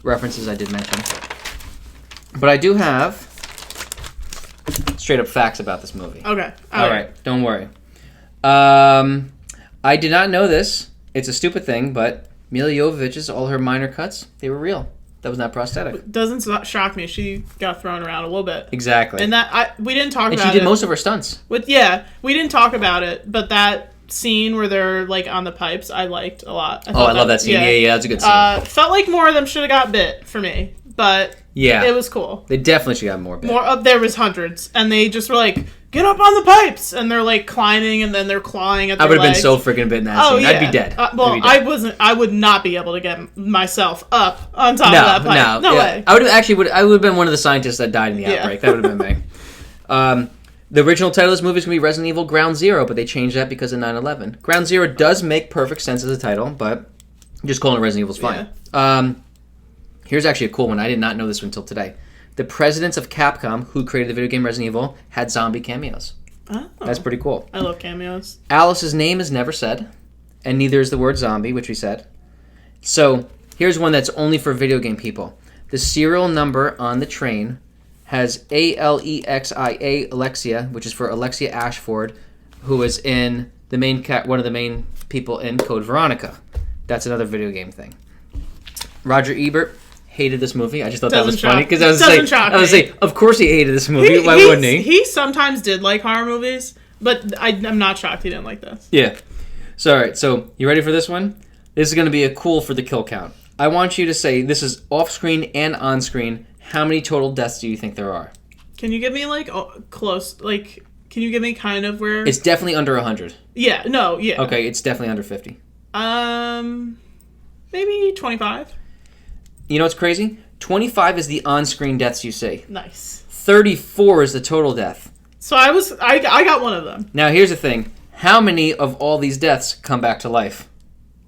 references I did mention. But I do have straight-up facts about this movie. Okay. All right. Don't worry. I did not know this. It's a stupid thing, but Mila Jovovich's, all her minor cuts, they were real. That was not prosthetic. Doesn't shock me. She got thrown around a little bit. Exactly. And we didn't talk about it. And she did most of her stunts. We didn't talk about it, but that scene where they're on the pipes, I liked a lot. I love that scene. Yeah, that's a good scene. Felt like more of them should have got bit for me, but yeah, it was cool. They definitely should have got more bit. There was hundreds, and they just were like, get up on the pipes, and they're climbing, and then they're clawing at their legs. I would have been so freaking bit in that scene. Yeah. I'd be dead. I would not be able to get myself up on top of that pipe. No way. I would have been one of the scientists that died in the outbreak. That would have been me. The original title of this movie is going to be Resident Evil Ground Zero, but they changed that because of 9/11. Ground Zero does make perfect sense as a title, but just calling it Resident Evil is fine. Yeah. Here's actually a cool one. I did not know this until today. The presidents of Capcom, who created the video game Resident Evil, had zombie cameos. Oh. That's pretty cool. I love cameos. Alice's name is never said, and neither is the word zombie, which we said. So, here's one that's only for video game people. The serial number on the train has Alexia, Alexia, which is for Alexia Ashford, who was in the one of the main people in Code Veronica. That's another video game thing. Roger Ebert hated this movie. I just thought that was funny because I was saying, of course he hated this movie. Why wouldn't he? He sometimes did like horror movies, but I'm not shocked he didn't like this. Yeah. So, all right. So, you ready for this one? This is going to be a cool for the kill count. I want you to say, this is off-screen and on-screen, how many total deaths do you think there are? Can you give me, close, can you give me kind of where... It's definitely under 100. Yeah, no, yeah. Okay, it's definitely under 50. Maybe 25. You know what's crazy? 25 is the on-screen deaths you see. Nice. 34 is the total death. So I got one of them. Now here's the thing. How many of all these deaths come back to life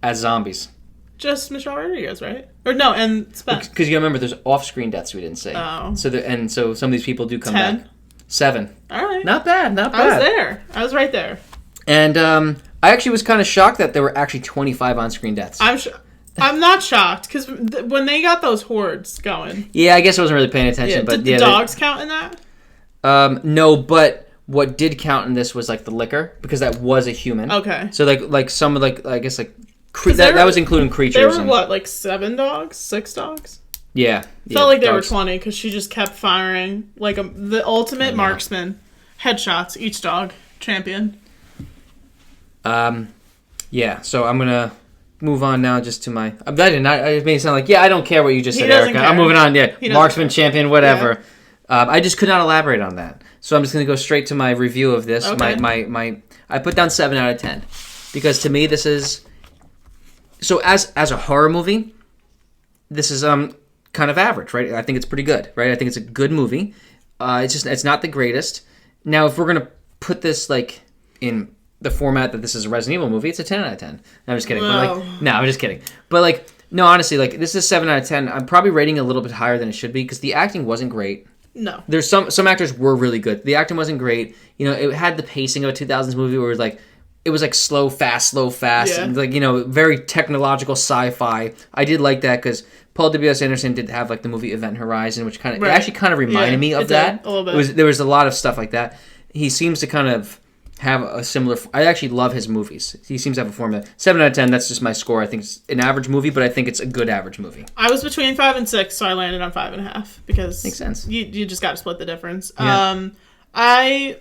as zombies? Just Michelle Rodriguez, right? Or no, and Spence. Because you remember, there's off-screen deaths we didn't say. Oh. So some of these people do come 10? back. 7. All right. Not bad. I was there. I was right there. And I actually was kind of shocked that there were actually 25 on-screen deaths. I'm not shocked because when they got those hordes going. Yeah, I guess I wasn't really paying attention. Yeah, but did the dogs count in that? No, but what did count in this was like the liquor because that was a human. Okay. So like some of I guess like that was including creatures. There were what, like 7 dogs, 6 dogs? Yeah. Felt like there were 20 because she just kept firing like the ultimate marksman headshots. Each dog champion. Yeah. So I'm gonna move on now just to my... I made it sound like, I don't care what you just said, Erica. I'm moving on, Marksman, champion, whatever. Yeah. I just could not elaborate on that. So I'm just going to go straight to my review of this. Okay. I put down 7 out of 10. Because to me, this is... So as a horror movie, this is kind of average, right? I think it's pretty good, right? I think it's a good movie. It's not the greatest. Now, if we're going to put this like in... the format that this is a Resident Evil movie, it's a 10 out of 10. I'm just kidding. But I'm just kidding. But no, honestly, this is 7 out of 10. I'm probably rating a little bit higher than it should be because the acting wasn't great. No. There's some actors were really good. The acting wasn't great. You know, it had the pacing of a 2000s movie where it was like slow, fast, and very technological sci-fi. I did like that because Paul W.S. Anderson did have the movie Event Horizon, which it actually kind of reminded me of that. A little bit. There was a lot of stuff like that. He seems to kind of have a similar... I actually love his movies. He seems to have a formula. 7 out of 10, that's just my score. I think it's an average movie, but I think it's a good average movie. I was between 5 and 6, so I landed on 5.5 because... Makes sense. You just got to split the difference. Yeah. I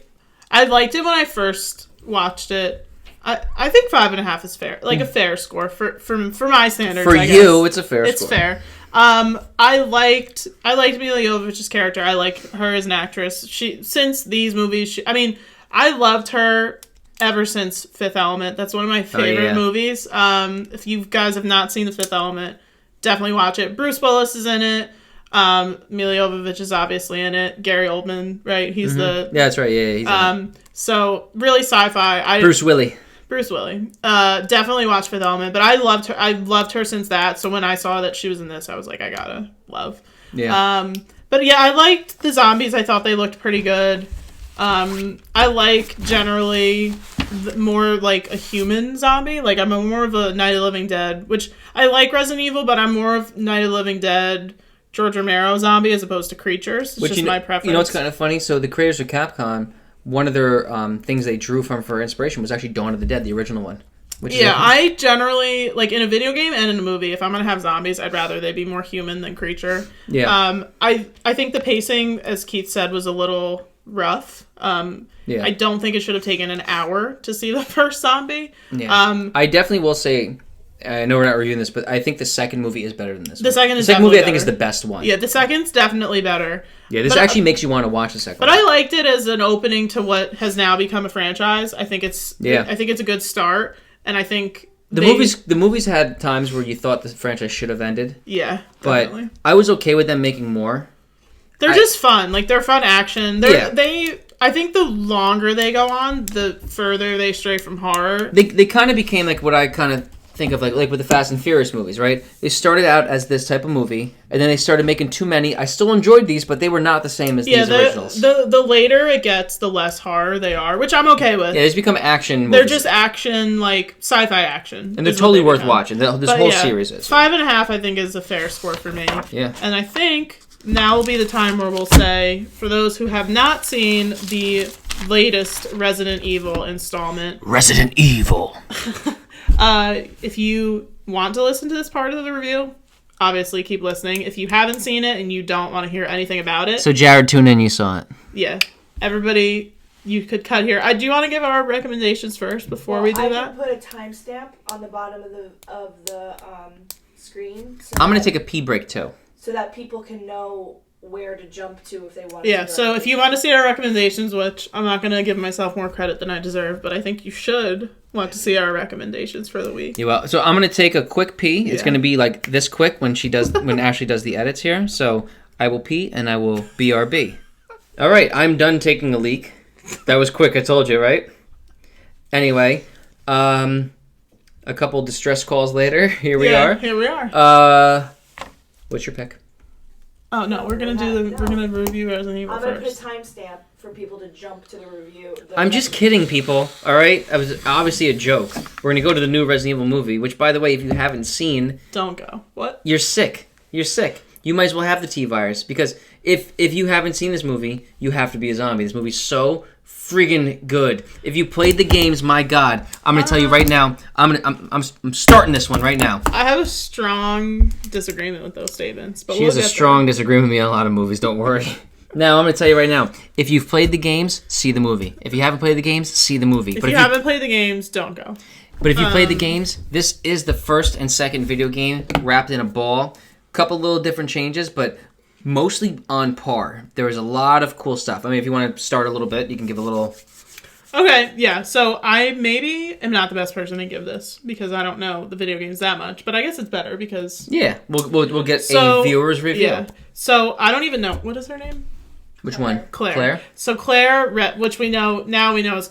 liked it when I first watched it. I think 5.5 is fair. A fair score for my standards, For you, it's a fair score. It's fair. I liked Milla Jovovich's character. I like her as an actress. Since these movies... I loved her ever since Fifth Element. That's one of my favorite movies. If you guys have not seen The Fifth Element, definitely watch it. Bruce Willis is in it. Milla Jovovich is obviously in it. Gary Oldman, right? He's the... Yeah, that's right. Yeah, he's in it. So, really sci-fi. Bruce Willie. Definitely watch Fifth Element. But I loved her since that. So when I saw that she was in this, I was like, I gotta love. Yeah. But yeah, I liked the zombies. I thought they looked pretty good. I like generally more like a human zombie. I'm more of a Night of the Living Dead, which I like Resident Evil, but I'm more of Night of the Living Dead, George Romero zombie as opposed to creatures. It's just my preference. You know what's kind of funny? So the creators of Capcom, one of their things they drew from for inspiration was actually Dawn of the Dead, the original one. I generally, in a video game and in a movie, if I'm going to have zombies, I'd rather they be more human than creature. Yeah. I think the pacing, as Keith said, was a little rough. I don't think it should have taken an hour to see the first zombie. Yeah. I definitely will say, I know we're not reviewing this, but I think the second movie is better than this one. The second movie I think is the best one. Yeah, the second's definitely better. Yeah, this actually makes you want to watch the second one. But I liked it as an opening to what has now become a franchise. I think it's a good start, and I think the movies had times where you thought the franchise should have ended. Yeah, definitely. But I was okay with them making more. They're just fun. They're fun action. I think the longer they go on, the further they stray from horror. They kind of became what I kind of think of like with the Fast and Furious movies, right? They started out as this type of movie, and then they started making too many. I still enjoyed these, but they were not the same as these originals. The later it gets, the less horror they are, which I'm okay with. Yeah, they've become action movies. They're just action, sci-fi action. And they're totally worth watching. This whole series is. 5.5, I think, is a fair score for me. Yeah. And I think now will be the time where we'll say, for those who have not seen the latest Resident Evil installment... Resident Evil! If you want to listen to this part of the review, obviously keep listening. If you haven't seen it and you don't want to hear anything about it... So Jared, tune in, you saw it. Yeah. Everybody, you could cut here. Do you want to give our recommendations first before we do that? I can put a timestamp on the bottom of the screen. I'm going to take a pee break, too. So that people can know where to jump to if they want. Yeah. So if you want to see our recommendations, which I'm not going to give myself more credit than I deserve, but I think you should want to see our recommendations for the week. Yeah. Well, so I'm going to take a quick pee. It's going to be like this quick when Ashley does the edits here. So I will pee and I will BRB. All right. I'm done taking a leak. That was quick. I told you, right? Anyway, a couple distress calls later. Here we are. Here we are. What's your pick? Oh no, we're gonna review Resident Evil first. I'm gonna put a timestamp for people to jump to the review. I'm just kidding, people. All right, that was obviously a joke. We're gonna go to the new Resident Evil movie, which, by the way, if you haven't seen, don't go. What? You're sick. You're sick. You might as well have the T-virus because if you haven't seen this movie, you have to be a zombie. This movie's so friggin' good. If you played the games, my God, I'm gonna tell you right now. I'm starting this one right now. I have a strong disagreement with those statements. But she has a strong disagreement with me on a lot of movies. Don't worry. Now I'm gonna tell you right now. If you've played the games, see the movie. If you haven't played the games, see the movie. If you haven't played the games, don't go. But if you played the games, this is the first and second video game wrapped in a ball. Couple little different changes, but mostly on par. There was a lot of cool stuff. I mean, if you want to start a little bit, you can give a little... Okay, yeah. So I maybe am not the best person to give this because I don't know the video games that much, but I guess it's better because... Yeah, we'll get a viewer's review. Yeah. So I don't even know... What is her name? Which one? Claire. So Claire, which we know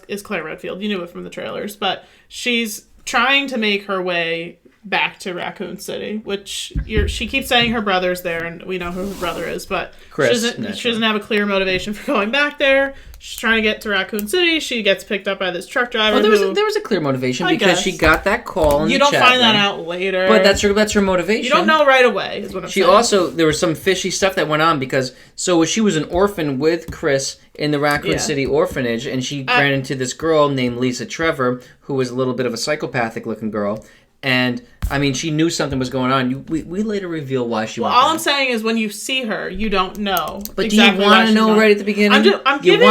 is Claire Redfield. You knew it from the trailers, but she's trying to make her way back to Raccoon City, which she keeps saying her brother's there, and we know who her brother is, but Chris, she doesn't have a clear motivation for going back there. She's trying to get to Raccoon City. She gets picked up by this truck driver. Well, there was a clear motivation because she got that call in the chat. You don't find that out later. But that's her motivation. You don't know right away, is what I'm saying. There was some fishy stuff that went on because, she was an orphan with Chris in the Raccoon City orphanage, and she ran into this girl named Lisa Trevor, who was a little bit of a psychopathic looking girl. And, I mean, she knew something was going on. We later reveal why she went all back. I'm saying is when you see her, you don't know. But exactly do you want to know right at the beginning? I'm giving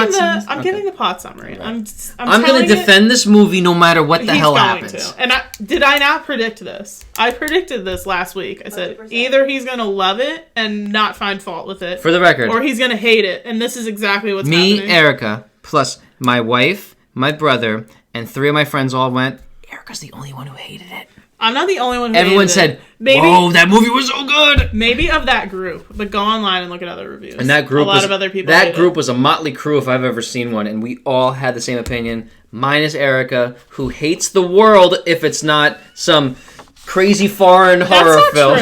the plot summary. Right. I'm going to defend this movie no matter what the hell happens. And did I not predict this? I predicted this last week. I said 100%. Either he's going to love it and not find fault with it. For the record. Or he's going to hate it. And this is exactly what's happening. Me, Erica, plus my wife, my brother, and 3 of my friends all went, Erica's the only one who hated it. I'm not the only one who Everyone said, whoa, that movie was so good. Maybe of that group, but go online and look at other reviews. And that group of other people. That group was a motley crew if I've ever seen one, and we all had the same opinion, minus Erica, who hates the world if it's not some crazy foreign horror film.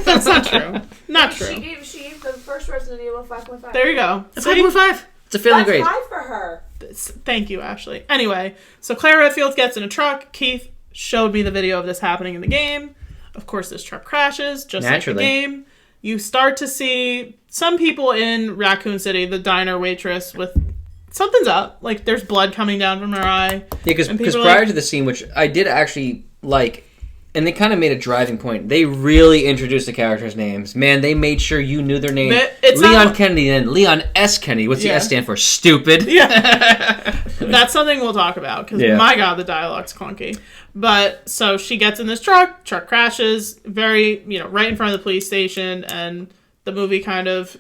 That's not true. Not true. She gave the first Resident Evil 5.5. There you go. 5.5. It's a failing grade. That's 5 for her. Thank you, Ashley. Anyway, so Claire Redfield gets in a truck. Keith showed me the video of this happening in the game. Of course, this truck crashes, just Naturally. like the game. You start to see some people in Raccoon City, the diner waitress, with something's up. Like, there's blood coming down from her eye. Yeah, because prior to the scene, which I did actually like, and they kind of made a driving point, they really introduced the characters' names. Man, they made sure you knew their name. Leon Kennedy and Leon S. Kennedy. What's the S stand for? Stupid. Yeah. That's something we'll talk about, because my God, the dialogue's clunky. But, so she gets in this truck crashes, right in front of the police station, and the movie kind of,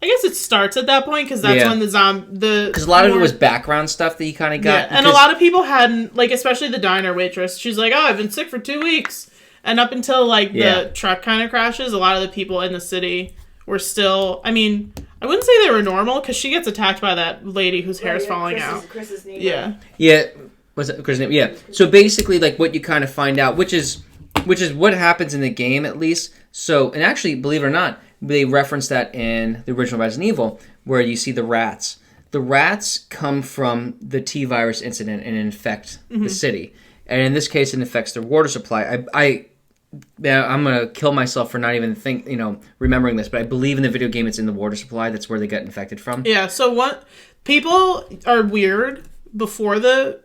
I guess it starts at that point, because that's when because a lot of it was background stuff that you kind of got. Yeah, and a lot of people hadn't, especially the diner waitress, she's like, I've been sick for 2 weeks. And up until, the truck kind of crashes, a lot of the people in the city were still, I mean, I wouldn't say they were normal, because she gets attacked by that lady whose hair's falling out. Chris's neighbor. Yeah. Yeah. Was it Chris's name? Yeah. So basically, what you kind of find out, which is what happens in the game, at least. So, and actually, believe it or not, they reference that in the original Resident Evil, where you see the rats. The rats come from the T-virus incident and infect the city. And in this case, it infects their water supply. I'm going to kill myself for not even remembering this, but I believe in the video game it's in the water supply. That's where they get infected from. Yeah, so people are weird before the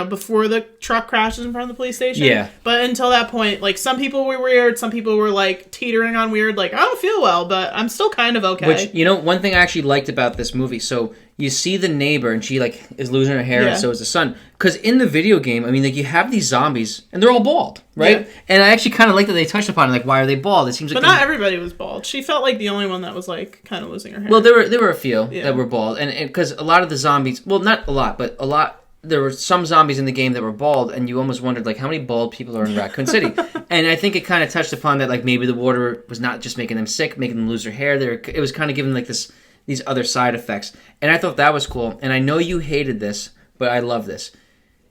before the truck crashes in front of the police station. Yeah. But until that point, like, some people were weird, some people were, like, teetering on weird, like, I don't feel well, but I'm still kind of okay. Which, one thing I actually liked about this movie, so you see the neighbor, and she, like, is losing her hair, and so is the son. Because in the video game, I mean, like, you have these zombies, and they're all bald, right? Yeah. And I actually kind of like that they touched upon it, like, why are they bald? It seems like... But not everybody was bald. She felt like the only one that was, like, kind of losing her hair. Well, there were a few that were bald, and because a lot of the zombies... Well, not a lot, but a lot... There were some zombies in the game that were bald, and you almost wondered, like, how many bald people are in Raccoon City? And I think it kind of touched upon that, like, maybe the water was not just making them sick, making them lose their hair. It was kind of giving, like, these other side effects. And I thought that was cool. And I know you hated this, but I love this.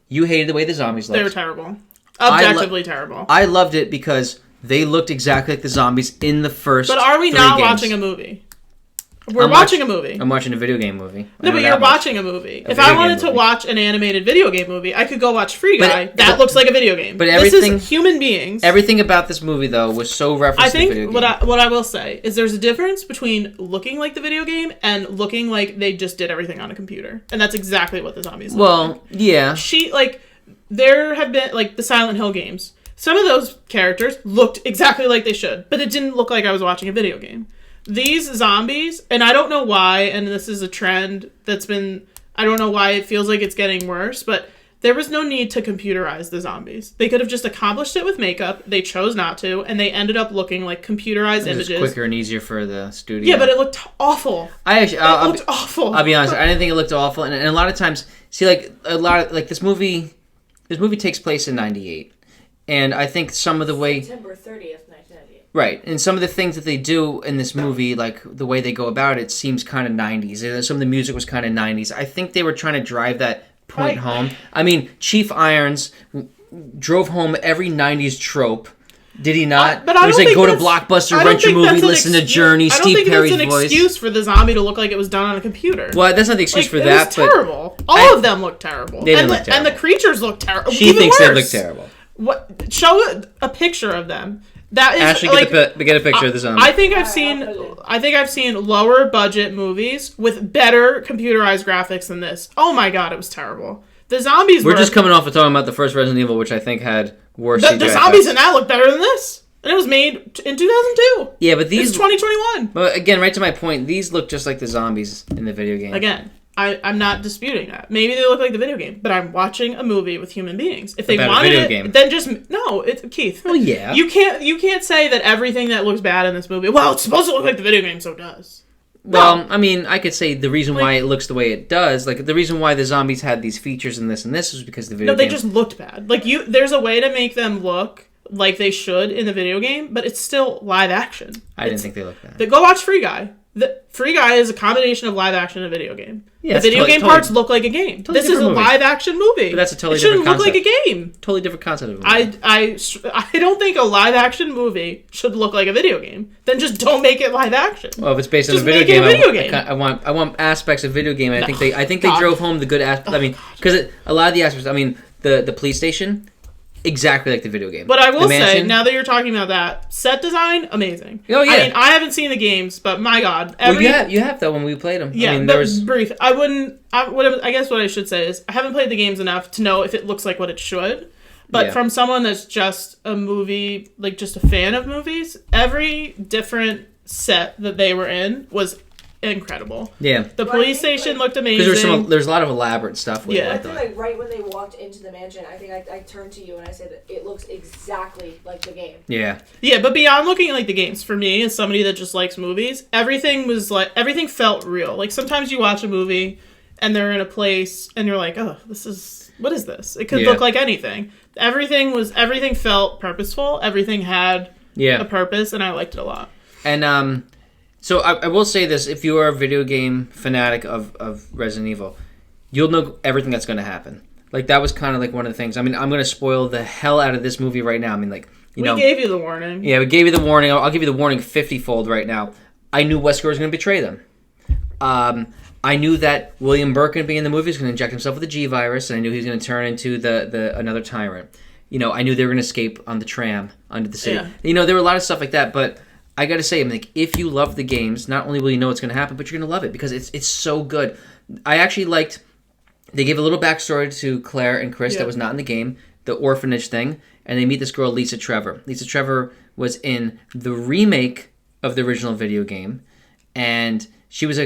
You hated the way the zombies looked. They were terrible. Objectively terrible. I loved it because they looked exactly like the zombies in the first 3 games. But are we not watching a movie? We're watching a movie. I'm watching a video game movie. No, but you're watching a movie. If I wanted to watch an animated video game movie, I could go watch Free Guy. That looks like a video game. But this is human beings. Everything about this movie, though, was so referenced to the video game. I think what I will say is there's a difference between looking like the video game and looking like they just did everything on a computer. And that's exactly what the zombies look like. Yeah. There have been, like, the Silent Hill games. Some of those characters looked exactly like they should, but it didn't look like I was watching a video game. These zombies, and I don't know why, and this is a trend that's been, I don't know why it feels like it's getting worse, but there was no need to computerize the zombies. They could have just accomplished it with makeup. They chose not to, and they ended up looking like computerized images. It was quicker and easier for the studio. Yeah, but it looked awful. It looked awful. I'll be honest, I didn't think it looked awful, and a lot of times, this movie takes place in 98, and I think some of the way... September 30th, 1998. Right, and some of the things that they do in this movie, like the way they go about it, seems kind of 90s. Some of the music was kind of 90s. I think they were trying to drive that point home. I mean, Chief Irons drove home every 90s trope. Did he not? But I don't think go to Blockbuster, rent your movie, listen to Journey, Steve Perry's voice. I don't think that's an excuse for the zombie to look like it was done on a computer. Well, that's not the excuse for that. It was terrible. All of them look terrible. They didn't look terrible. And the creatures look terrible. She thinks they look terrible. What? Show a picture of them. That is Ashley, get a picture of the zombie. I think I've seen lower budget movies with better computerized graphics than this. Oh my god, it was terrible. The zombies. We're just coming off of talking about the first Resident Evil, which I think had worse. The zombies in that look better than this, and it was made in 2002. Yeah, but these 2021. Well, again, right to my point, these look just like the zombies in the video game. Again. I'm not disputing that. Maybe they look like the video game, but I'm watching a movie with human beings. If they wanted it, game. Then just no. It's Keith. Well, yeah. You can't say that everything that looks bad in this movie. Well, it's supposed to look like the video game, so it does. Well, I mean, I could say the reason why it looks the way it does, like the reason why the zombies had these features and this is because the video. No, they just looked bad. Like there's a way to make them look like they should in the video game, but it's still live action. I didn't think they looked bad. Go watch Free Guy. The Free Guy is a combination of live action and a video game. Yeah, the video game parts look like a game. This is a live action movie. But that's a totally different concept. It shouldn't look like a game. Totally different concept of a movie. I don't think a live action movie should look like a video game. Then just don't make it live action. Well, if it's based on a video game, I want aspects of video game. And I think they drove home the good aspects. I mean, because a lot of the aspects. I mean, the police station. Exactly like the video game. But I will say, now that you're talking about that, set design, amazing. Oh, yeah. I mean, I haven't seen the games, but my God. You have though when we played them. Yeah, I mean, brief. I guess what I should say is, I haven't played the games enough to know if it looks like what it should. But from someone that's just a movie, like just a fan of movies, every different set that they were in was incredible. Yeah. The police station looked amazing. Because there's a lot of elaborate stuff with it. I think right when they walked into the mansion, I think I turned to you and I said that it looks exactly like the game. Yeah. Yeah, but beyond looking like the games, for me, as somebody that just likes movies, everything felt real. Like sometimes you watch a movie and they're in a place and you're like, oh, what is this? It could look like anything. Everything felt purposeful. Everything had a purpose, and I liked it a lot. And so I will say this: if you are a video game fanatic of Resident Evil, you'll know everything that's going to happen. Like that was kind of like one of the things. I mean, I'm going to spoil the hell out of this movie right now. I mean, like we gave you the warning. Yeah, we gave you the warning. I'll give you the warning 50-fold right now. I knew Wesker was going to betray them. I knew that William Birkin being in the movie was going to inject himself with the G virus, and I knew he was going to turn into the another tyrant. I knew they were going to escape on the tram under the city. Yeah. There were a lot of stuff like that, but I got to say, I'm like, if you love the games, not only will you know what's going to happen, but you're going to love it because it's so good. I actually liked they give a little backstory to Claire and Chris that was not in the game, the orphanage thing, and they meet this girl, Lisa Trevor. Lisa Trevor was in the remake of the original video game, and she was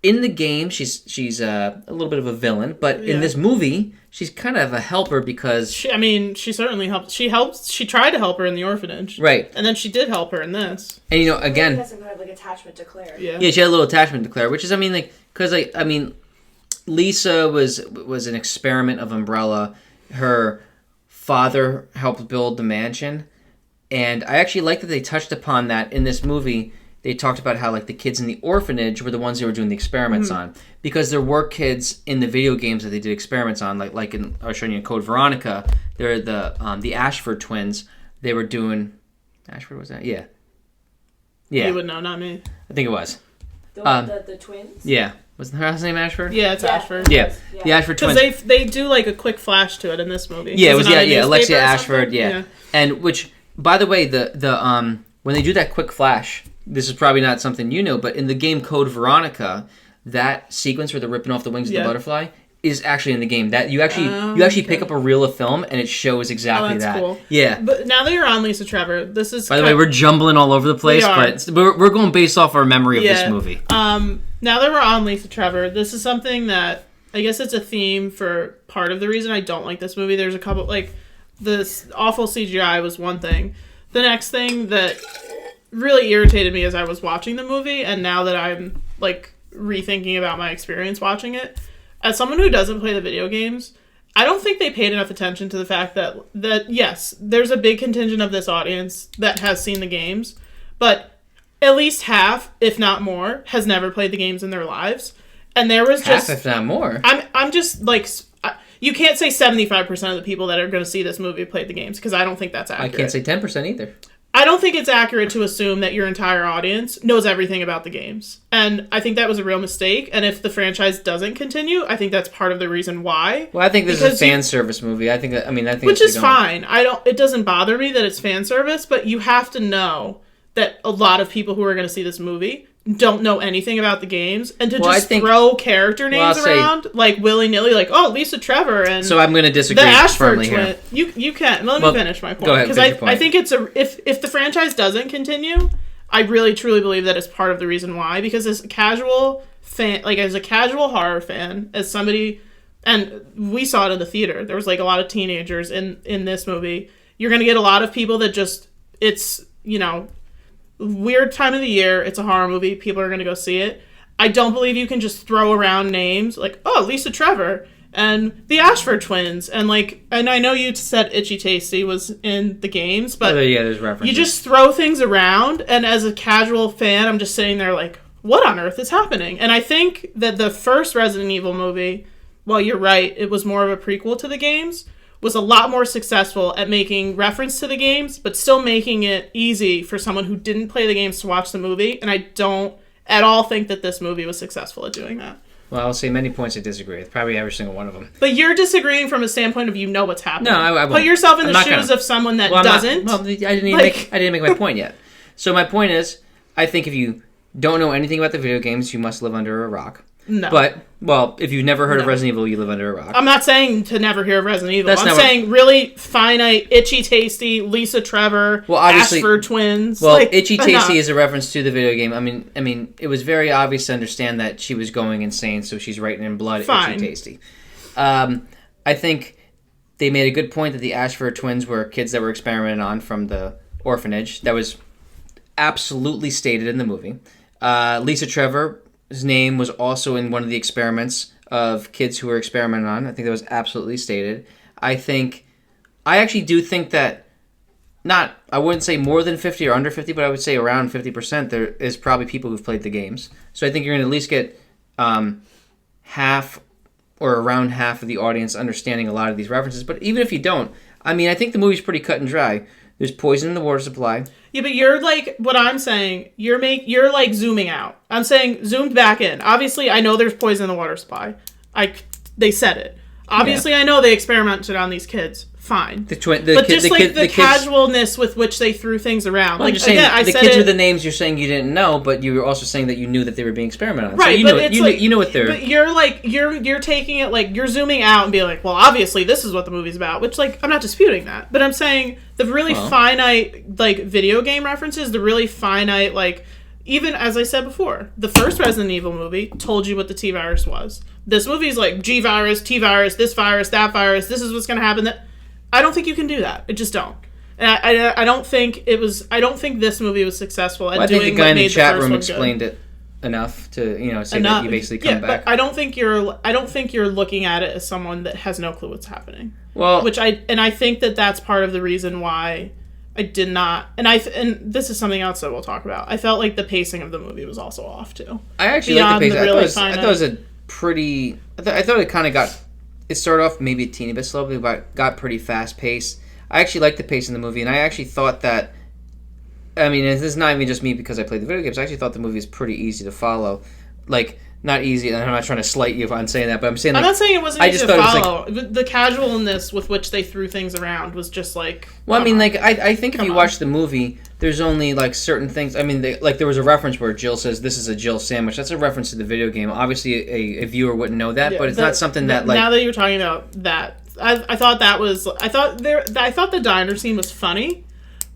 in the game, she's a little bit of a villain, but in this movie, she's kind of a helper because... she certainly helped. She tried to help her in the orphanage. Right. And then she did help her in this. And, again... She has some kind of, like, attachment to Claire. Yeah, she had a little attachment to Claire, which is, because, Lisa was an experiment of Umbrella. Her father helped build the mansion, and I actually like that they touched upon that in this movie. They talked about how the kids in the orphanage were the ones they were doing the experiments on, because there were kids in the video games that they did experiments on, like I was showing you in Code Veronica. They're the Ashford twins. They were doing Ashford, was that? Yeah. You would know, not me. I think it was. The twins. Yeah. Wasn't her last name Ashford? Yeah, it's Ashford. Yeah, the Ashford twins. Because they do a quick flash to it in this movie. Yeah, it was Alexia Ashford. Yeah, and which, by the way, the when they do that quick flash, this is probably not something you know, but in the game Code Veronica, that sequence where they're ripping off the wings of the butterfly is actually in the game. That you actually pick up a reel of film and it shows exactly that's that. Cool. Yeah. But now that you're on Lisa Trevor, this is... By the way, we're jumbling all over the place, but we're going based off our memory of this movie. Now that we're on Lisa Trevor, this is something that I guess it's a theme for part of the reason I don't like this movie. There's a couple, this awful CGI was one thing. The next thing that really irritated me as I was watching the movie, and now that I'm rethinking about my experience watching it, as someone who doesn't play the video games, I don't think they paid enough attention to the fact that yes, there's a big contingent of this audience that has seen the games, but at least half, if not more, has never played the games in their lives. And there was just... half, if not more. I'm just, you can't say 75% of the people that are going to see this movie played the games, because I don't think that's accurate. I can't say 10% either. I don't think it's accurate to assume that your entire audience knows everything about the games. And I think that was a real mistake. And if the franchise doesn't continue, I think that's part of the reason why. Well, I think this is a fan service movie. I think which is fine. It doesn't bother me that it's fan service, but you have to know that a lot of people who are going to see this movie don't know anything about the games, and to throw character names around willy-nilly, Lisa Trevor and so I'm going to disagree the Ashford twin. You can't. Let me finish my point. Go ahead, because I think it's if the franchise doesn't continue, I really truly believe that it's part of the reason why. Because as a casual fan, as a casual horror fan, as somebody, and we saw it in the theater, there was a lot of teenagers in this movie. You're going to get a lot of people that it's weird time of the year, it's a horror movie, people are going to go see it. I don't believe you can just throw around names Lisa Trevor and the Ashford twins, and I know you said Itchy Tasty was in the games, but there's references. You just throw things around, and as a casual fan, I'm just sitting there what on earth is happening? And I think that the first Resident Evil movie, while you're right, it was more of a prequel to the games, was a lot more successful at making reference to the games, but still making it easy for someone who didn't play the games to watch the movie. And I don't at all think that this movie was successful at doing that. Well, I'll say many points I disagree with. Probably every single one of them. But you're disagreeing from a standpoint of what's happening. No, I won't. Put yourself in the shoes of someone that doesn't. I didn't make my point yet. So my point is, I think if you don't know anything about the video games, you must live under a rock. No. But, if you've never heard of Resident Evil, you live under a rock. I'm not saying to never hear of Resident Evil. I'm saying really finite, Itchy Tasty, Lisa Trevor, Ashford twins. Well, Itchy Tasty is a reference to the video game. I mean, it was very obvious to understand that she was going insane, so she's writing in blood Itchy Tasty. I think they made a good point that the Ashford twins were kids that were experimented on from the orphanage. That was absolutely stated in the movie. Lisa Trevor... his name was also in one of the experiments of kids who were experimented on. I think that was absolutely stated. I actually do think that, I wouldn't say more than 50 or under 50, but I would say around 50% there is probably people who've played the games. So I think you're going to at least get half or around half of the audience understanding a lot of these references. But even if you don't, I think the movie's pretty cut and dry. There's poison in the water supply. Yeah, but you're what I'm saying, you're zooming out. I'm saying zoomed back in. Obviously, I know there's poison in the water supply. They said it. Obviously, I know they experimented on these kids. fine. But the casualness with which they threw things around. Well, like, you're saying again, the kids with the names you're saying you didn't know, but you were also saying that you knew that they were being experimented on. Right, so you know what they're... But you're taking it, like, you're zooming out and being like, well, obviously this is what the movie's about, which, like, I'm not disputing that. But I'm saying the really finite, like, video game references, the really finite, like... Even, as I said before, the first Resident Evil movie told you what the T-virus was. This movie's like, G-virus, T-virus, this virus, that virus, this is what's going to happen. I don't think you can do that. I just don't. And I don't think this movie was successful at doing what made the first one good. I think the guy in the chat room explained it enough to, say that you basically come back. But I don't think you're looking at it as someone that has no clue what's happening. Well... I think that's part of the reason why... I did not, and this is something else that we'll talk about. I felt like the pacing of the movie was also off too. I actually liked the pacing. I thought it was a pretty. I thought it kind of got. It started off maybe a teeny bit slowly, but got pretty fast paced. I actually liked the pace in the movie, and I actually thought that. I mean, this is not even just me because I played the video games. I actually thought the movie was pretty easy to follow, like. Not easy, and I'm not trying to slight you if I'm saying that, but I'm saying... I'm not saying it wasn't easy to follow. The casualness with which they threw things around was just like... Well, I mean, like, I think if you watch the movie, there's only, like, certain things... I mean, there was a reference where Jill says, this is a Jill sandwich. That's a reference to the video game. Obviously, a viewer wouldn't know that, but it's not something that, like... Now that you're talking about that, I thought that was... I thought the diner scene was funny,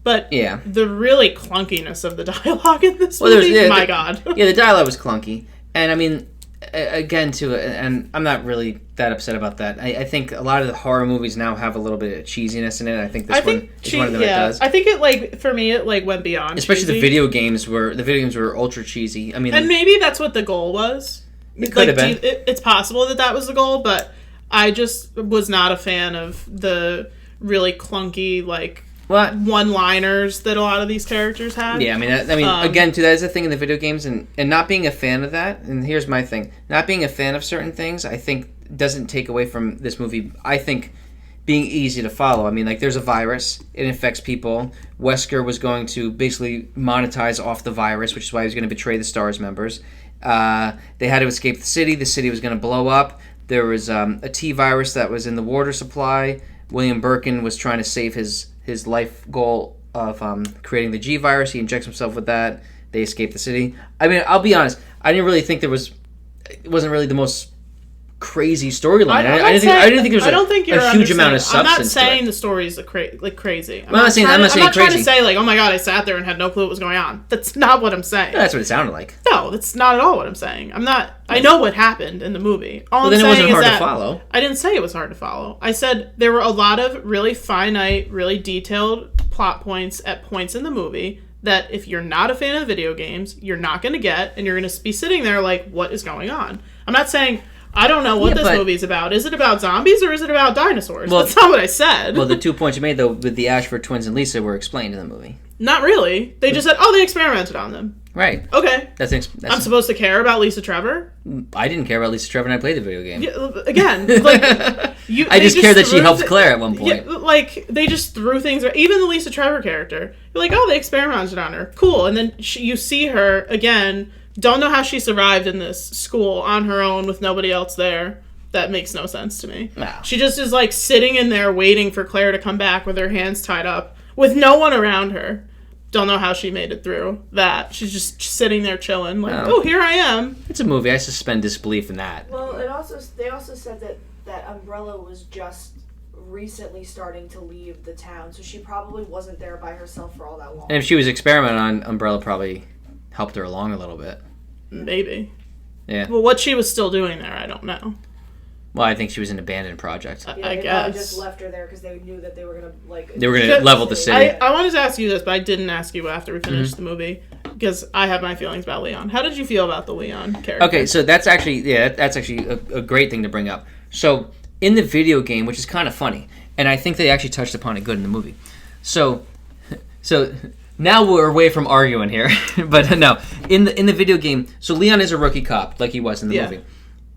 but the really clunkiness of the dialogue in this movie, my God. Yeah, the dialogue was clunky. And I mean, again, too, and I'm not really that upset about that. I think a lot of the horror movies now have a little bit of cheesiness in it. I think this one is one of them that does. I think it, for me, it went beyond especially cheesy. The video games were ultra cheesy. I mean, and maybe that's what the goal was. It could have been. It's possible that was the goal, but I just was not a fan of the really clunky, like... one-liners that a lot of these characters have. Yeah, again, too, that is a thing in the video games, and not being a fan of that, and here's my thing, not being a fan of certain things, I think, doesn't take away from this movie, I think, being easy to follow. I mean, like, there's a virus, it infects people, Wesker was going to basically monetize off the virus, which is why he was going to betray the STARS members. They had to escape the city was going to blow up, there was a T-virus that was in the water supply, William Birkin was trying to save his life goal of creating the G-virus. He injects himself with that. They escape the city. I mean, I'll be honest. I didn't really think it wasn't really the most crazy storyline. I didn't think there was a huge amount of substance. I'm not saying the story's crazy. I'm not saying crazy. trying to say, like, oh my God, I sat there and had no clue what was going on. That's not what I'm saying. That's what it sounded like. No, that's not at all what I'm saying. I know what happened in the movie. All then it wasn't hard to follow. I didn't say it was hard to follow. I said there were a lot of really finite, really detailed plot points at points in the movie that if you're not a fan of video games, you're not going to get, and you're going to be sitting there like, what is going on? I'm not saying... I don't know what this movie's about. Is it about zombies or is it about dinosaurs? Well, that's not what I said. Well, the 2 points you made, though, with the Ashford twins and Lisa were explained in the movie. Not really. They just said, they experimented on them. Right. Okay. I'm supposed to care about Lisa Trevor? I didn't care about Lisa Trevor when I played the video game. Yeah, again, like... I just care that she helped Claire at one point. Yeah, like, they just threw things... Even the Lisa Trevor character. You're like, they experimented on her. Cool. And then you see her, again... Don't know how she survived in this school on her own with nobody else there. That makes no sense to me. No. She just is like sitting in there waiting for Claire to come back with her hands tied up with no one around her. Don't know how she made it through that. She's just sitting there chilling like, here I am. It's a movie. I suspend disbelief in that. Well, they also said that Umbrella was just recently starting to leave the town, so she probably wasn't there by herself for all that long. And if she was experimenting on Umbrella, probably helped her along a little bit. Maybe. Yeah. Well, what she was still doing there, I don't know. Well, I think she was an abandoned project. I guess. They just left her there because they knew that they were going to, They were going to level the city. I wanted to ask you this, but I didn't ask you after we finished the movie, because I have my feelings about Leon. How did you feel about the Leon character? Okay, so that's actually a great thing to bring up. So, in the video game, which is kind of funny, and I think they actually touched upon it good in the movie. So now we're away from arguing here, but no, in the video game, so Leon is a rookie cop, like he was in the movie.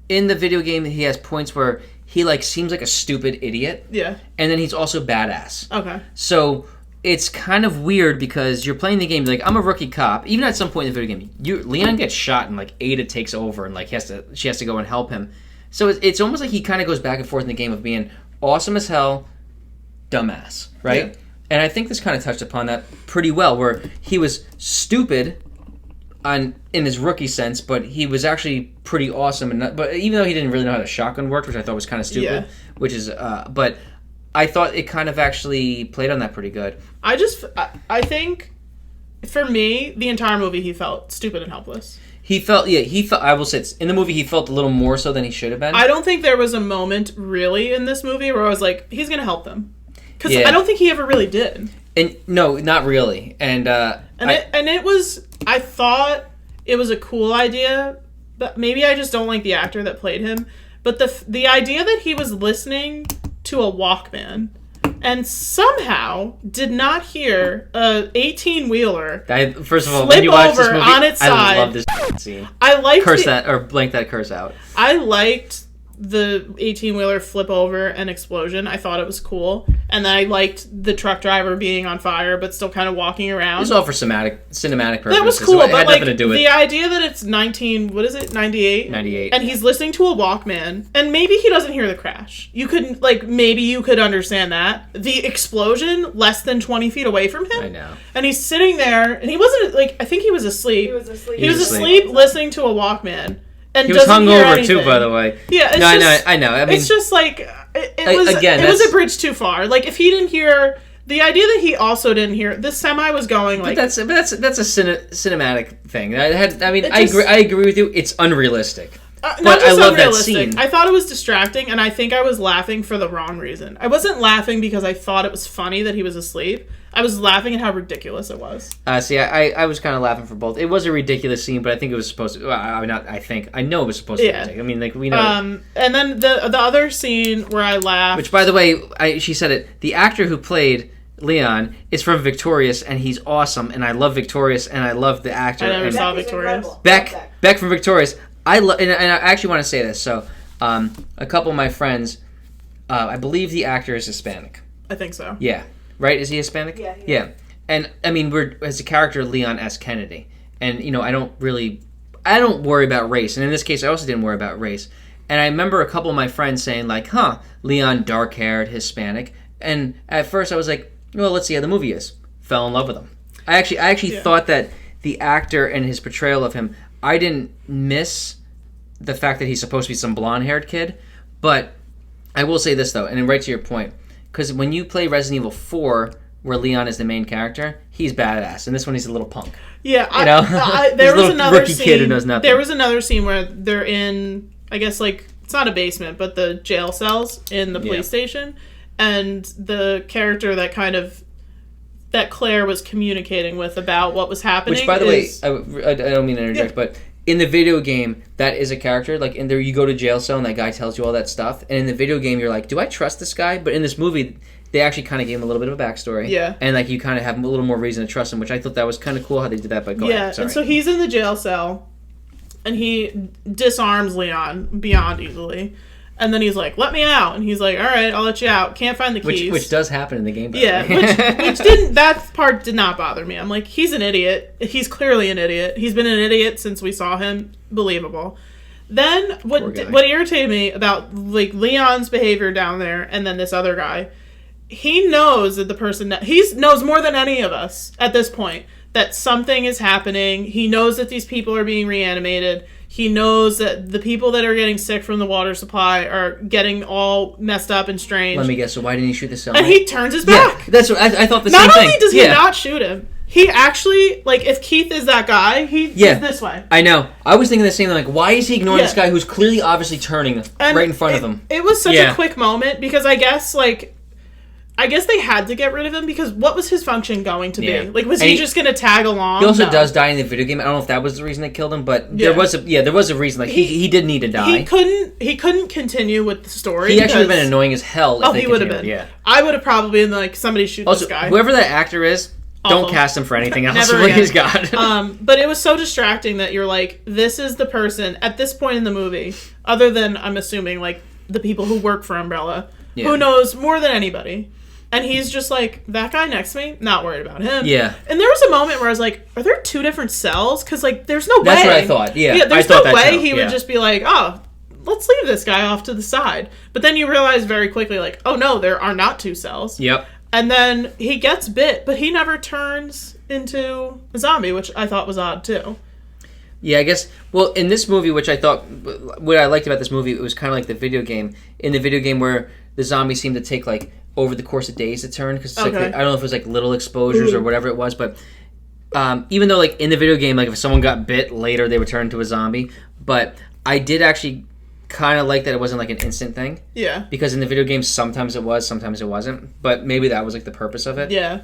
In the video game, he has points where he seems like a stupid idiot. Yeah. And then he's also badass. Okay. So it's kind of weird because you're playing the game, like, I'm a rookie cop. Even at some point in the video game, Leon gets shot and Ada takes over and she has to go and help him. So it's almost like he kind of goes back and forth in the game of being awesome as hell, dumbass, right? Yeah. And I think this kind of touched upon that pretty well, where he was stupid in his rookie sense, but he was actually pretty awesome. But even though he didn't really know how the shotgun worked, which I thought was kind of stupid, which is, but I thought it kind of actually played on that pretty good. I think, for me, the entire movie, he felt stupid and helpless. He felt, I will say, in the movie, he felt a little more so than he should have been. I don't think there was a moment, really, in this movie where I was like, he's going to help them. Because I don't think he ever really did. And no, not really. I thought it was a cool idea, but maybe I just don't like the actor that played him. But the idea that he was listening to a Walkman and somehow did not hear a 18-wheeler first of all, when you watch this movie, on its side. I love this scene. I liked blank that curse out. I liked the 18-wheeler flip over and explosion. I thought it was cool. And then I liked the truck driver being on fire but still kind of walking around. It's all for cinematic purposes. That was cool, it but had nothing to do with the idea that it's 98? 98. And he's listening to a Walkman, and maybe he doesn't hear the crash. Maybe you could understand that. The explosion less than 20 feet away from him. I know. And he's sitting there, and he wasn't, I think he was asleep. He was asleep listening to a Walkman. And he was hungover too, by the way. Yeah, I know. I mean, it's just it was a bridge too far. If he didn't hear the idea that he also didn't hear, the semi was going like. But that's a cinematic thing. I agree with you. It's unrealistic. But I love that scene. I thought it was distracting, and I think I was laughing for the wrong reason. I wasn't laughing because I thought it was funny that he was asleep. I was laughing at how ridiculous it was. I was kind of laughing for both. It was a ridiculous scene, but I think it was supposed to. I know it was supposed to be ridiculous. I mean, we know. And then the other scene where I laughed. Which, by the way, she said it. The actor who played Leon is from Victorious, and he's awesome. And I love Victorious, and I love the actor. I never saw Victorious. Beck from Victorious. And I actually want to say this. So, a couple of my friends, I believe the actor is Hispanic. I think so. Yeah. Right? Is he Hispanic? Yeah. And, I mean, as a character, Leon S. Kennedy. And, I don't worry about race. And in this case, I also didn't worry about race. And I remember a couple of my friends saying, Leon, dark-haired, Hispanic. And at first I was like, well, let's see how the movie is. Fell in love with him. I actually thought that the actor and his portrayal of him, I didn't miss the fact that he's supposed to be some blonde-haired kid. But I will say this, though, and right to your point. Because when you play Resident Evil 4, where Leon is the main character, he's badass. And this one, he's a little punk. Yeah, there was another rookie kid who knows nothing. There was another scene where they're in, I guess, it's not a basement, but the jail cells in the police station. And the character that Claire was communicating with about what was happening. Which, by the way, I don't mean to interject, but in the video game, that is a character. In there, you go to jail cell and that guy tells you all that stuff. And in the video game, you're like, do I trust this guy? But in this movie, they actually kind of gave him a little bit of a backstory. Yeah. And you kind of have a little more reason to trust him, which I thought that was kind of cool how they did that. But go ahead. Sorry. And so he's in the jail cell, and he disarms Leon beyond easily. And then he's like, let me out. And he's like, all right, I'll let you out. Can't find the keys. Which does happen in the game, by the way. That part did not bother me. I'm like, he's an idiot. He's clearly an idiot. He's been an idiot since we saw him. Believable. Then what irritated me about Leon's behavior down there and then this other guy, he knows that the person he knows more than any of us at this point that something is happening. He knows that these people are being reanimated. He knows that the people that are getting sick from the water supply are getting all messed up and strange. Let me guess. So why didn't he shoot the cell? And he turns his back. Yeah, that's what I thought. Same thing. Not only does he not shoot him, he actually if Keith is that guy, he is this way. I know. I was thinking the same thing. Why is he ignoring this guy who's clearly, obviously turning right in front of him? It was such a quick moment because I guess they had to get rid of him because what was his function going to be? Was he just going to tag along? He also does die in the video game. I don't know if that was the reason they killed him, but there was a reason. He did need to die. He couldn't continue with the story. He actually would have been annoying as hell. He would have been. Yeah, I would have probably been somebody shoot this guy. Whoever that actor is, awful. Don't cast him for anything else. Please God. But it was so distracting that you're like, this is the person at this point in the movie, other than I'm assuming the people who work for Umbrella, who knows more than anybody. And he's just that guy next to me, not worried about him. Yeah. And there was a moment where I was like, are there two different cells? Because, there's no way. That's what I thought, yeah. There's no way he would just be like, oh, let's leave this guy off to the side. But then you realize very quickly, like, oh no, there are not 2 cells. Yep. And then he gets bit, but he never turns into a zombie, which I thought was odd too. Yeah, I guess, well, in this movie, which I thought, what I liked about this movie, it was kind of like the video game. In the video game where the zombies seem to take, like, over the course of days to turn, because like, I don't know if it was, like, little exposures or whatever it was, but even though, like, in the video game, like, if someone got bit later, they would turn into a zombie. But I did actually kind of like that it wasn't, like, an instant thing. Yeah. Because in the video game, sometimes it was, sometimes it wasn't. But maybe that was, like, the purpose of it. Yeah.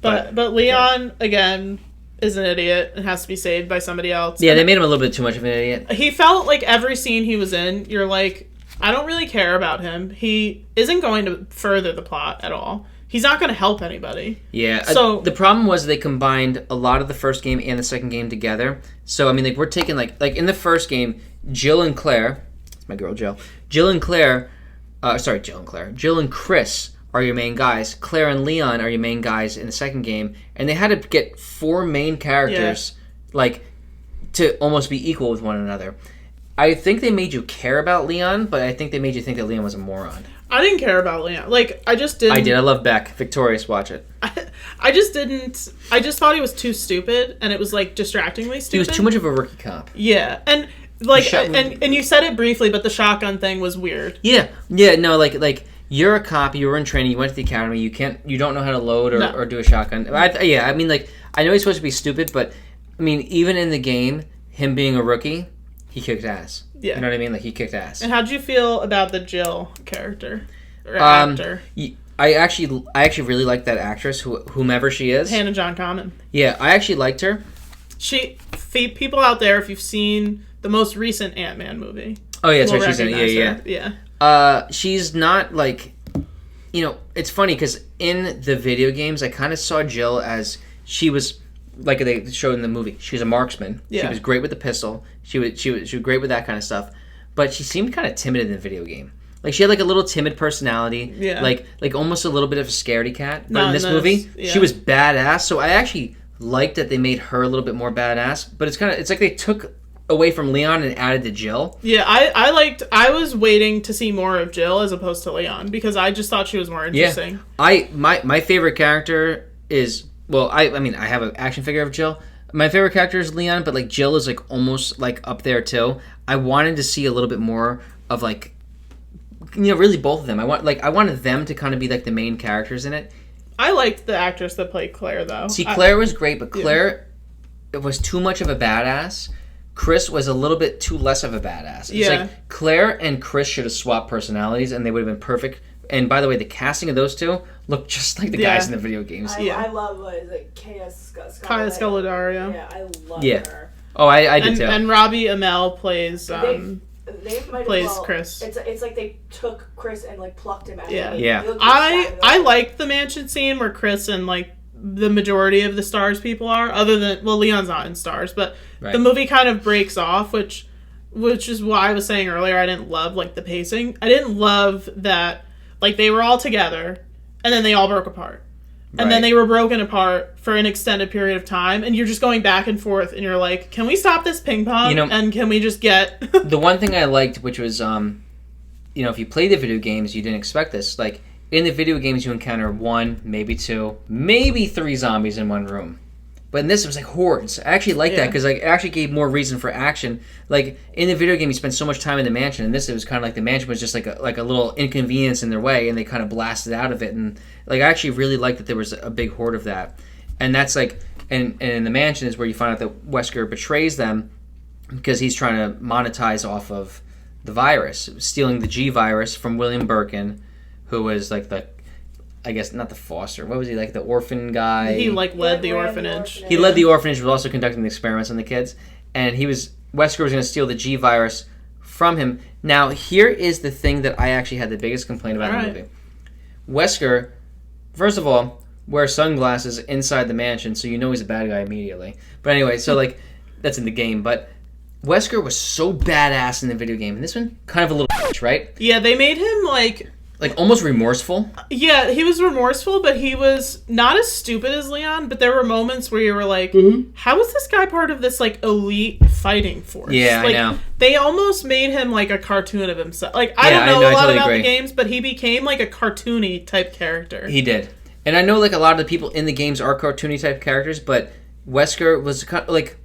But Leon, again, is an idiot and has to be saved by somebody else. Yeah, they made him a little bit too much of an idiot. He felt like every scene he was in, you're like, I don't really care about him. He isn't going to further the plot at all. He's not going to help anybody. Yeah. So the problem was they combined a lot of the first game and the second game together. So, I mean, like, we're taking, like in the first game, Jill and Claire, it's my girl Jill, Jill and Chris are your main guys. Claire and Leon are your main guys in the second game. And they had to get 4 main characters, like, to almost be equal with one another. I think they made you care about Leon, but I think they made you think that Leon was a moron. I didn't care about Leon. Like, I just didn't... I did. I love Beck. Victorious, watch it. I just didn't... I just thought he was too stupid, and it was, like, distractingly stupid. He was too much of a rookie cop. Yeah, and, like, and you said it briefly, but the shotgun thing was weird. Yeah. Yeah, no, like you're a cop, you were in training, you went to the academy, you don't know how to load or do a shotgun. I mean, like, I know he's supposed to be stupid, but, I mean, even in the game, him being a rookie, he kicked ass. Yeah. You know what I mean? Like, he kicked ass. And how'd you feel about the Jill character? Or actor? I actually really like that actress, whomever she is. Hannah John-kamen. Yeah, I actually liked her. People out there, if you've seen the most recent Ant-Man movie. Oh, yeah, that's right, she's in it. Yeah. She's not, like... You know, it's funny, because in the video games, I kind of saw Jill as... She was... Like they showed in the movie, she was a marksman. Yeah. She was great with the pistol. She was great with that kind of stuff. But she seemed kind of timid in the video game. Like, she had, like, a little timid personality. Yeah. Like almost a little bit of a scaredy cat. But in this movie, she was badass. So I actually liked that they made her a little bit more badass. But it's like they took away from Leon and added to Jill. Yeah, I was waiting to see more of Jill as opposed to Leon, because I just thought she was more interesting. Yeah. My favorite character is... Well, I mean, I have an action figure of Jill. My favorite character is Leon, but, like, Jill is, like, almost, like, up there, too. I wanted to see a little bit more of, like, you know, really both of them. I wanted them to kind of be, like, the main characters in it. I liked the actress that played Claire, though. See, Claire was great, but Claire was too much of a badass. Chris was a little bit too less of a badass. It's like Claire and Chris should have swapped personalities, and they would have been perfect. And by the way, the casting of those two look just like the guys in the video games. I love Kaya Scodelario. Yeah, I love her. Oh, I did too. And Robbie Amell plays Chris. It's like they took Chris and, like, plucked him out. Yeah. I liked the mansion scene where Chris and, like, the majority of the Stars people are, other than, well, Leon's not in Stars, but the movie kind of breaks off, which is why I was saying earlier I didn't love, like, the pacing. I didn't love that, like, they were all together and then they all broke apart. And then they were broken apart for an extended period of time, and you're just going back and forth, and you're like, can we stop this ping pong? You know, and can we just get... The one thing I liked, which was, you know, if you play the video games, you didn't expect this. Like, in the video games, you encounter 1, maybe 2, maybe 3 zombies in one room. But in this, it was like hordes. I actually liked that, because, like, it actually gave more reason for action. Like, in the video game, you spend so much time in the mansion. In this, it was kind of like the mansion was just like a little inconvenience in their way, and they kind of blasted out of it. And, like, I actually really liked that there was a big horde of that. And that's, like... And in the mansion is where you find out that Wesker betrays them because he's trying to monetize off of the virus, stealing the G virus from William Birkin, who was, like, the... I guess not the foster. What was he, like, the orphan guy? He, like, led the orphanage. He led the orphanage, but also conducting the experiments on the kids. And Wesker was going to steal the G virus from him. Now, here is the thing that I actually had the biggest complaint about in the movie. Wesker, first of all, wears sunglasses inside the mansion, so you know he's a bad guy immediately. But anyway, so, like, that's in the game. But Wesker was so badass in the video game. And this one, kind of a little bitch, right? Yeah, they made him, like... like almost remorseful. Yeah, he was remorseful, but he was not as stupid as Leon. But there were moments where you were like, how is this guy part of this like elite fighting force? Yeah, like, I know. They almost made him like a cartoon of himself. Like I don't know a lot about the games, but he became like a cartoony type character. He did, and I know like a lot of the people in the games are cartoony type characters, but Wesker was kind of like,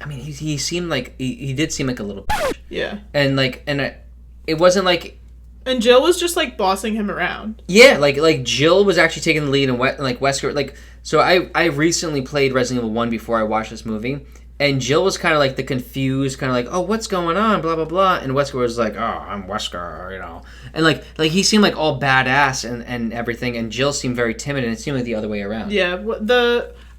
I mean, he seemed like he did seem like a little bitch. Yeah, and it wasn't like. And Jill was just, like, bossing him around. Yeah, like Jill was actually taking the lead, and like Wesker, like, so I recently played Resident Evil 1 before I watched this movie, and Jill was kind of like the confused, kind of like, oh, what's going on, blah, blah, blah, and Wesker was like, oh, I'm Wesker, you know, and like he seemed like all badass and everything, and Jill seemed very timid, and it seemed like the other way around. Yeah,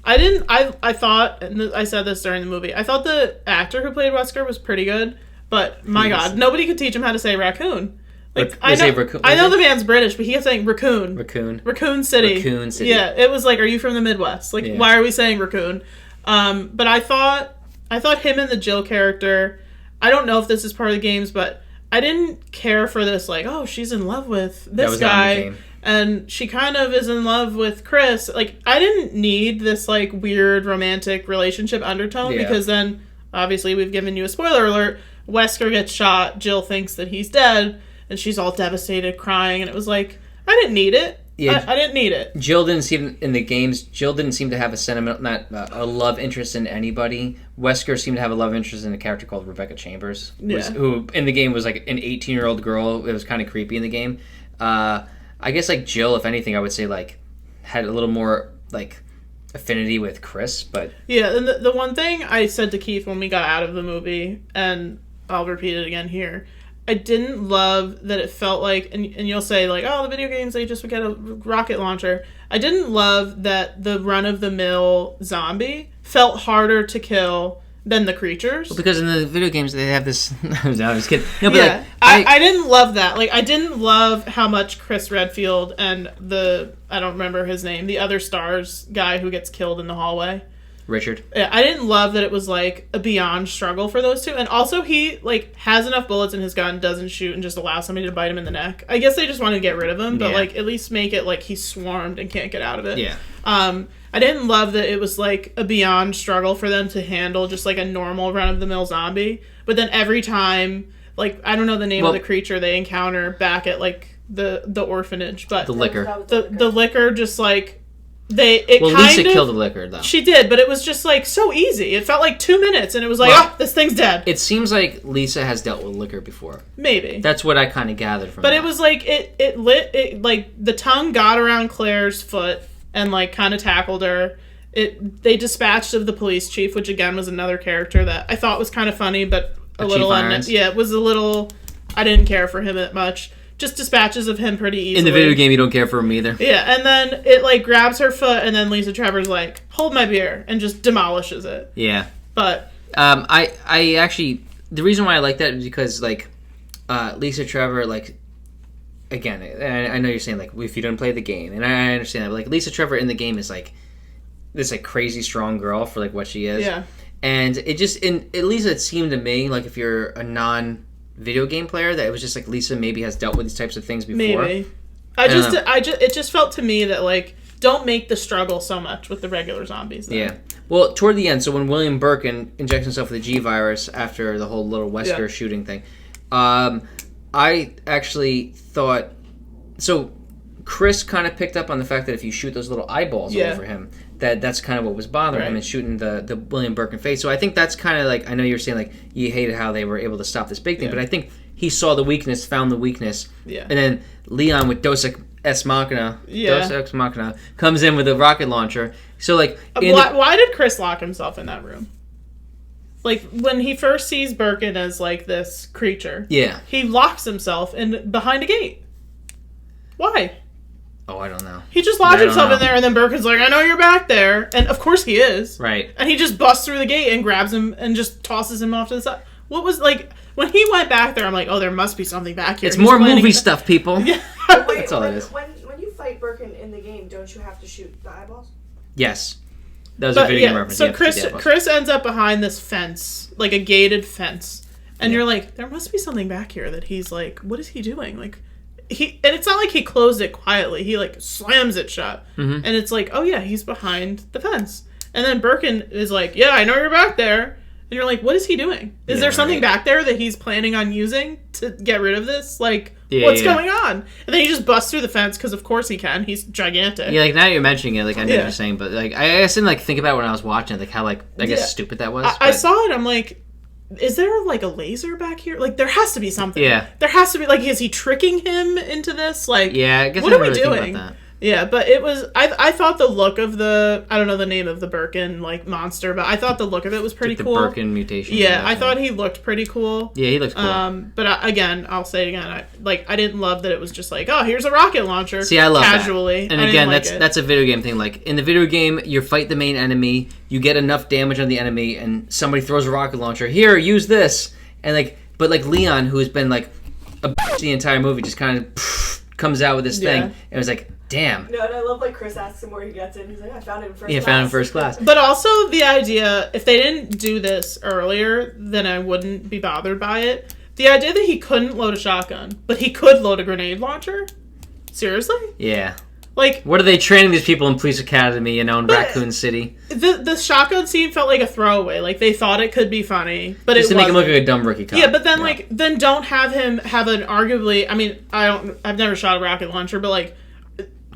I thought, and I said this during the movie, I thought the actor who played Wesker was pretty good, but my God, nobody could teach him how to say raccoon. Like, I know the man's British, but he kept saying raccoon. Raccoon City. Yeah, it was like, are you from the Midwest? Like, why are we saying raccoon? But I thought him and the Jill character, I don't know if this is part of the games, but I didn't care for this, like, oh, she's in love with this guy, and she kind of is in love with Chris. Like, I didn't need this, like, weird romantic relationship undertone, because then, obviously, we've given you a spoiler alert, Wesker gets shot, Jill thinks that he's dead, and she's all devastated, crying, and it was like, I didn't need it. Yeah, I didn't need it. Jill didn't seem to have a love interest in anybody. Wesker seemed to have a love interest in a character called Rebecca Chambers, who in the game was like an 18-year-old girl. It was kind of creepy in the game. I guess like Jill, if anything, I would say like had a little more like affinity with Chris, but yeah. And the one thing I said to Keith when we got out of the movie, and I'll repeat it again here. I didn't love that it felt like, and you'll say, like, oh, the video games, they just would get a rocket launcher. I didn't love that the run-of-the-mill zombie felt harder to kill than the creatures. Well, because in the video games, they have this... No, I'm just kidding. No, but yeah, like, I didn't love that. Like, I didn't love how much Chris Redfield and I don't remember his name, the other STARS guy who gets killed in the hallway. Richard. Yeah, I didn't love that it was like a beyond struggle for those two, and also he like has enough bullets in his gun, doesn't shoot, and just allows somebody to bite him in the neck. I guess they just wanted to get rid of him, but like at least make it like he's swarmed and can't get out of it. Yeah. I didn't love that it was like a beyond struggle for them to handle just like a normal run of the mill zombie, but then every time, like I don't know the name of the creature they encounter back at like the orphanage, but the liquor, the liquor just like. Lisa killed the liquor, though. She did, but it was just, like, so easy. It felt like 2 minutes, and it was like, this thing's dead. It seems like Lisa has dealt with liquor before. Maybe. That's what I kind of gathered from that. But it was like, like, the tongue got around Claire's foot and, like, kind of tackled her. They dispatched of the police chief, which, again, was another character that I thought was kind of funny, but a little... Yeah, it was a little... I didn't care for him that much. Just dispatches of him pretty easily. In the video game, you don't care for him either. Yeah, and then it, like, grabs her foot, and then Lisa Trevor's like, hold my beer, and just demolishes it. Yeah. But... I actually... The reason why I like that is because, like, Lisa Trevor, like... Again, I know you're saying, like, if you don't play the game, and I understand that, but, like, Lisa Trevor in the game is, like, this, like, crazy strong girl for, like, what she is. Yeah. And it just... at least it seemed to me, like, if you're a video game player, that it was just like Lisa maybe has dealt with these types of things before. Maybe. It just felt to me that like don't make the struggle so much with the regular zombies. Then. Yeah. Well, toward the end, so when William Birkin injects himself with the G virus after the whole little Wesker shooting thing, I actually thought so. Chris kind of picked up on the fact that if you shoot those little eyeballs over him, that's kind of what was bothering him, and shooting the William Birkin face. So I think that's kind of like, I know you're saying like you hated how they were able to stop this big thing, but I think he saw the weakness, found the weakness, and then Leon with Deus Ex Machina comes in with a rocket launcher. So like, why did Chris lock himself in that room? Like when he first sees Birkin as like this creature, he locks himself behind a gate. Why? Oh, I don't know. He just locked himself in there, and then Birkin's like, I know you're back there. And of course he is. Right. And he just busts through the gate and grabs him and just tosses him off to the side. What was, like, when he went back there, I'm like, oh, there must be something back here. It's more movie stuff, people. Yeah. Wait, that's all it is. When you fight Birkin in the game, don't you have to shoot the eyeballs? Yes. That was a video game reference. So Chris ends up behind this fence, like a gated fence. And you're like, there must be something back here that he's like, what is he doing? Like, it's not like he closed it quietly. He like slams it shut, mm-hmm. and it's like, oh yeah, he's behind the fence. And then Birkin is like, yeah, I know you're back there. And you're like, what is he doing? Is there something back there that he's planning on using to get rid of this? Like, what's going on? And then he just busts through the fence because, of course, he can. He's gigantic. Yeah, like, now you're mentioning it, like, I know what you're saying, but, like, I guess didn't, like, think about it when I was watching it, like, how, like, I guess stupid that was. I saw it, I'm like, is there, like, a laser back here? Like, there has to be something. Yeah. There has to be, like, is he tricking him into this? Like, yeah, I guess what I are we really doing? think about that. Yeah, but it was... I thought the look of the... I don't know the name of the Birkin, like, monster, but I thought the look of it was pretty cool. The Birkin mutation. Yeah, I thought he looked pretty cool. Yeah, he looked cool. But again, I'll say it again. I didn't love that it was just like, oh, here's a rocket launcher. See, I love casually. That. And again, that's a video game thing. Like, in the video game, you fight the main enemy, you get enough damage on the enemy, and somebody throws a rocket launcher. Here, use this. And, like... But, like, Leon, who's been, like, a bitch the entire movie, just kind of comes out with this thing. And it was like... Damn. No, and I love, like, Chris asks him where he gets it. He's like, I found it in first class. Yeah, found it in first class. But also the idea, if they didn't do this earlier, then I wouldn't be bothered by it. The idea that he couldn't load a shotgun, but he could load a grenade launcher? Seriously? Yeah. Like... What are they training these people in Police Academy, in Raccoon City? The shotgun scene felt like a throwaway. Like, they thought it could be funny, but just to make him look like a dumb rookie cop. Yeah, but then, then don't have him have an arguably... I mean, I've never shot a rocket launcher, but, like...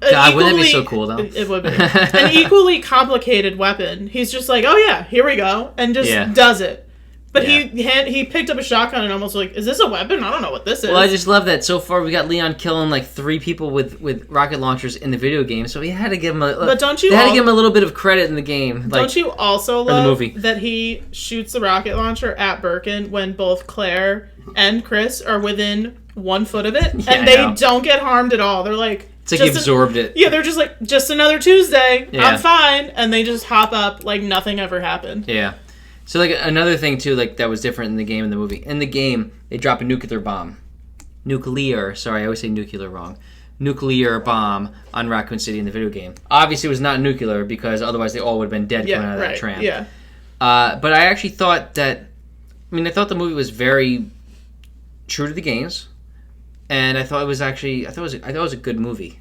God, wouldn't that be so cool, though? It would be. An equally complicated weapon. He's just like, oh yeah, here we go, and just does it. But he picked up a shotgun and almost like, is this a weapon? I don't know what this is. Well, I just love that so far we got Leon killing like 3 people with rocket launchers in the video game, so we had to give him a. But don't you? They had to give him a little bit of credit in the game. Like, don't you also love that he shoots the rocket launcher at Birkin when both Claire and Chris are within 1 foot of it, and they don't get harmed at all? They're like. It's like he absorbed it. Yeah, they're just like, just another Tuesday. Yeah. I'm fine. And they just hop up like nothing ever happened. Yeah. So, like, another thing, too, like, that was different in the game and the movie. In the game, they drop a nuclear bomb. Sorry, I always say nuclear wrong. Nuclear bomb on Raccoon City in the video game. Obviously, it was not nuclear because otherwise they all would have been dead coming out of that tram. Yeah. But I actually thought that... I mean, I thought the movie was very true to the games. And I thought it was actually... I thought it was a good movie.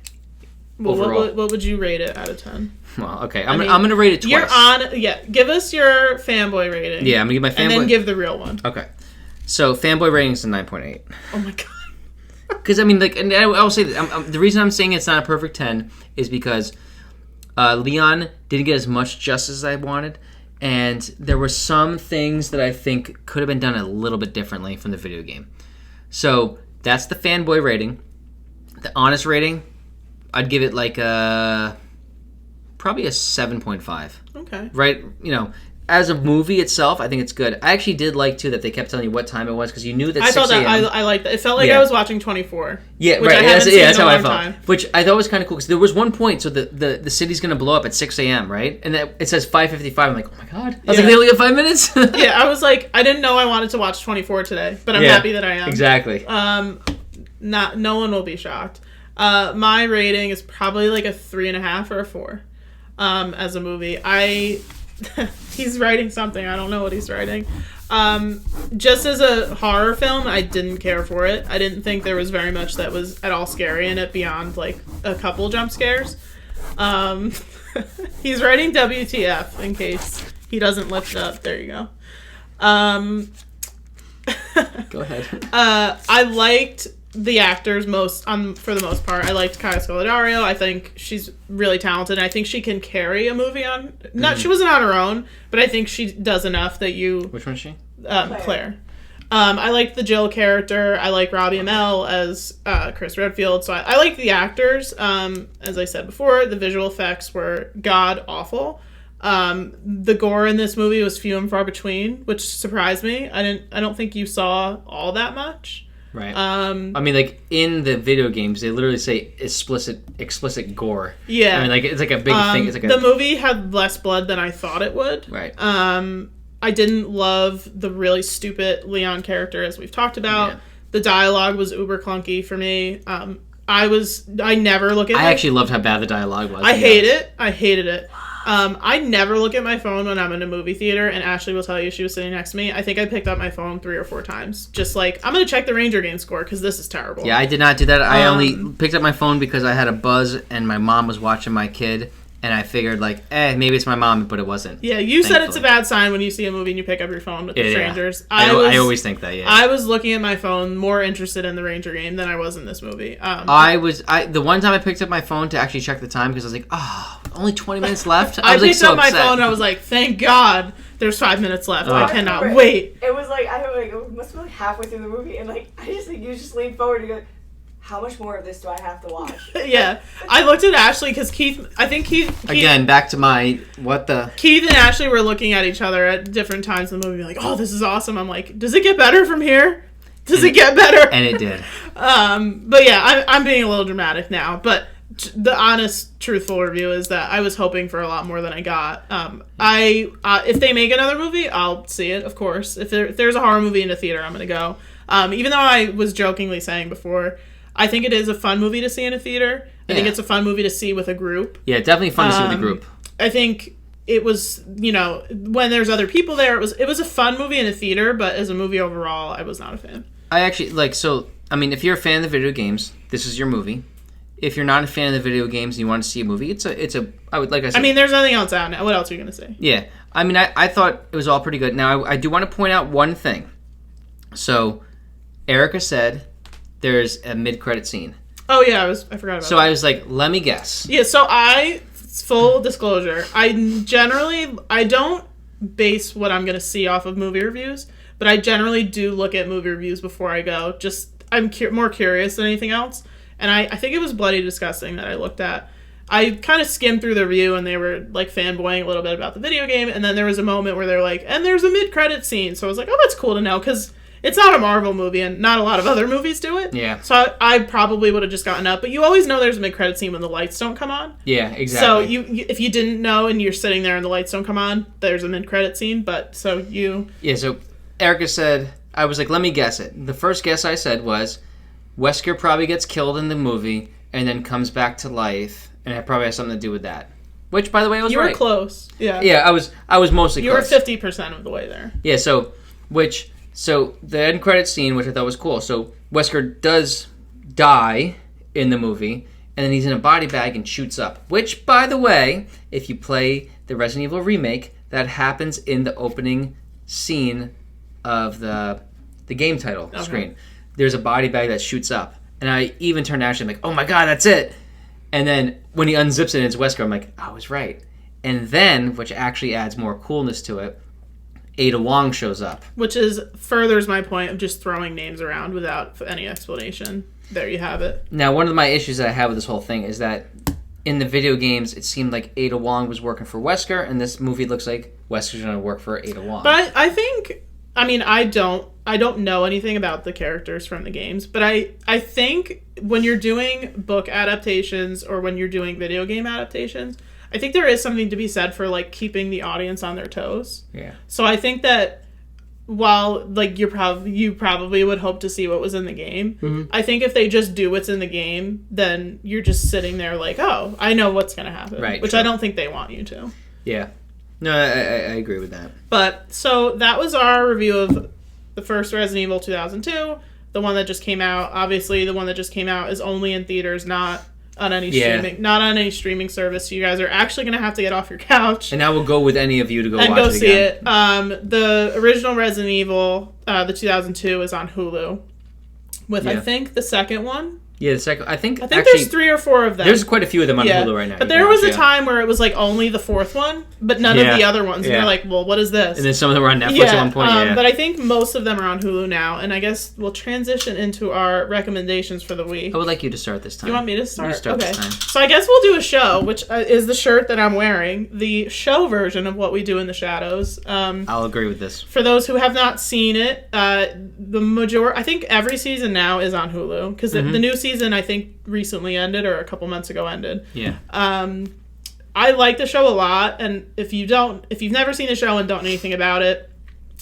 Well, what would you rate it out of 10? Well, okay. I'm going to rate it twice. You're on... Yeah, give us your fanboy rating. Yeah, I'm going to give my fanboy... And then give the real one. Okay. So, fanboy rating is a 9.8. Oh my god. Because, I mean, like... And I'll say that... the reason I'm saying it's not a perfect 10 is because Leon didn't get as much justice as I wanted. And there were some things that I think could have been done a little bit differently from the video game. So... That's the fanboy rating. The honest rating, I'd give it like probably a 7.5. Okay. Right? You know, as a movie itself, I think it's good. I actually did like, too, that they kept telling you what time it was because you knew that 6 a.m. I liked that. It felt like I was watching 24. Yeah, which right. That's how I felt. Time. Which I thought was kind of cool because there was one point, so the city's going to blow up at 6 a.m., right? And it says 5:55. I'm like, oh my god. I was like, they only got 5 minutes? Yeah, I was like, I didn't know I wanted to watch 24 today, but I'm happy that I am. Exactly. No one will be shocked. My rating is probably like a 3.5 or a 4 as a movie. He's writing something. I don't know what he's writing. Just as a horror film, I didn't care for it. I didn't think there was very much that was at all scary in it beyond like a couple jump scares. He's writing WTF in case he doesn't lift it up. There you go. Go ahead. I liked the actors for the most part. I liked Kaya Scodelario. I think she's really talented. I think she can carry a movie on. She wasn't on her own, but I think she does enough that you. Which one is she? Claire. I liked the Jill character. I like Robbie Amell as Chris Redfield. So I like the actors. As I said before, the visual effects were god awful. The gore in this movie was few and far between, which surprised me. I don't think you saw all that much. Right. I mean, like, in the video games, they literally say explicit gore. Yeah. I mean, like, it's like a big thing. It's like the movie had less blood than I thought it would. Right. I didn't love the really stupid Leon character, as we've talked about. Yeah. The dialogue was uber clunky for me. I never look at it. I actually loved how bad the dialogue was. I hated it. I never look at my phone when I'm in a movie theater, and Ashley will tell you she was sitting next to me. I think I picked up my phone 3 or 4 times. Just like, I'm going to check the Ranger game score because this is terrible. Yeah, I did not do that. I only picked up my phone because I had a buzz and my mom was watching my kid. And I figured, like, maybe it's my mom, but it wasn't. Yeah, you said it's a bad sign when you see a movie and you pick up your phone with the strangers. Yeah. I always think that, yeah. I was looking at my phone more interested in the Ranger game than I was in this movie. The one time I picked up my phone to actually check the time, because I was like, oh, only 20 minutes left? I picked up my phone and I was like, thank God there's 5 minutes left. I cannot wait. It was like, it must have been like halfway through the movie, and like, I just think you just lean forward and go, how much more of this do I have to watch? Yeah. I looked at Ashley because Keith... Again, back to my... What the... Keith and Ashley were looking at each other at different times in the movie, like, oh, this is awesome. I'm like, does it get better from here? Does it get better? And it did. But yeah, I'm being a little dramatic now. But the honest, truthful review is that I was hoping for a lot more than I got. If they make another movie, I'll see it, of course. If there's a horror movie in the theater, I'm going to go. Even though I was jokingly saying before... I think it is a fun movie to see in a theater. I think it's a fun movie to see with a group. Yeah, definitely fun to see with a group. I think it was, when there's other people there, it was a fun movie in a theater, but as a movie overall, I was not a fan. I actually, if you're a fan of the video games, this is your movie. If you're not a fan of the video games and you want to see a movie, I would, like I said... there's nothing else out now. What else are you going to say? Yeah. I thought it was all pretty good. Now, I do want to point out one thing. So, Erica said... there's a mid-credit scene. Oh, yeah, I forgot about that. So I was like, let me guess. Yeah, so full disclosure, I don't base what I'm going to see off of movie reviews, but I generally do look at movie reviews before I go. Just, I'm more curious than anything else. And I think it was Bloody Disgusting that I looked at. I kind of skimmed through the review, and they were, like, fanboying a little bit about the video game, and then there was a moment where they're like, and there's a mid-credit scene. So I was like, oh, that's cool to know, because... it's not a Marvel movie, and not a lot of other movies do it. Yeah. So I probably would have just gotten up. But you always know there's a mid-credit scene when the lights don't come on. Yeah, exactly. So if you didn't know and you're sitting there and the lights don't come on, there's a mid-credit scene. But so you... Yeah, so Erica said... I was like, let me guess it. The first guess I said was, Wesker probably gets killed in the movie and then comes back to life. And it probably has something to do with that. Which, by the way, I was right. You were close. Yeah. Yeah, I was mostly close. You were 50% of the way there. Yeah, So the end credit scene, which I thought was cool. So Wesker does die in the movie, and then he's in a body bag and shoots up. Which, by the way, if you play the Resident Evil remake, that happens in the opening scene of the game title screen. There's a body bag that shoots up, and I even turned to Ashley, I'm like, oh my god, that's it! And then when he unzips it and it's Wesker, I'm like, I was right. And then, which actually adds more coolness to it, Ada Wong shows up. Which furthers my point of just throwing names around without any explanation. There you have it. Now, one of my issues that I have with this whole thing is that in the video games, it seemed like Ada Wong was working for Wesker, and this movie looks like Wesker's going to work for Ada Wong. But I think... I don't know anything about the characters from the games, but I think when you're doing book adaptations or when you're doing video game adaptations... I think there is something to be said for, like, keeping the audience on their toes. Yeah. So I think that while, like, you probably would hope to see what was in the game, I think if they just do what's in the game, then you're just sitting there like, oh, I know what's going to happen. Right. Which I don't think they want you to. Yeah. No, I agree with that. But, so that was our review of the first Resident Evil 2002, the one that just came out. Obviously, the one that just came out is only in theaters, not on any streaming service. You guys are actually going to have to get off your couch. And I will go with any of you to go watch it again. And go see it. The original Resident Evil, the 2002, is on Hulu. With, I think, the second one. Yeah, the second. I think actually, there's 3 or 4 of them. There's quite a few of them on Hulu right now. But there was a time where it was like only the 4th one, but none of the other ones. And you're like, well, what is this? And then some of them were on Netflix at one point. But I think most of them are on Hulu now. And I guess we'll transition into our recommendations for the week. I would like you to start this time. You want me to start? You start this time. So I guess we'll do a show, which is the shirt that I'm wearing, the show version of What We Do in the Shadows. I'll agree with this. For those who have not seen it, I think every season now is on Hulu because the new season, I think, recently ended or a couple months ago ended. Yeah. I like the show a lot, and if you've never seen the show and don't know anything about it,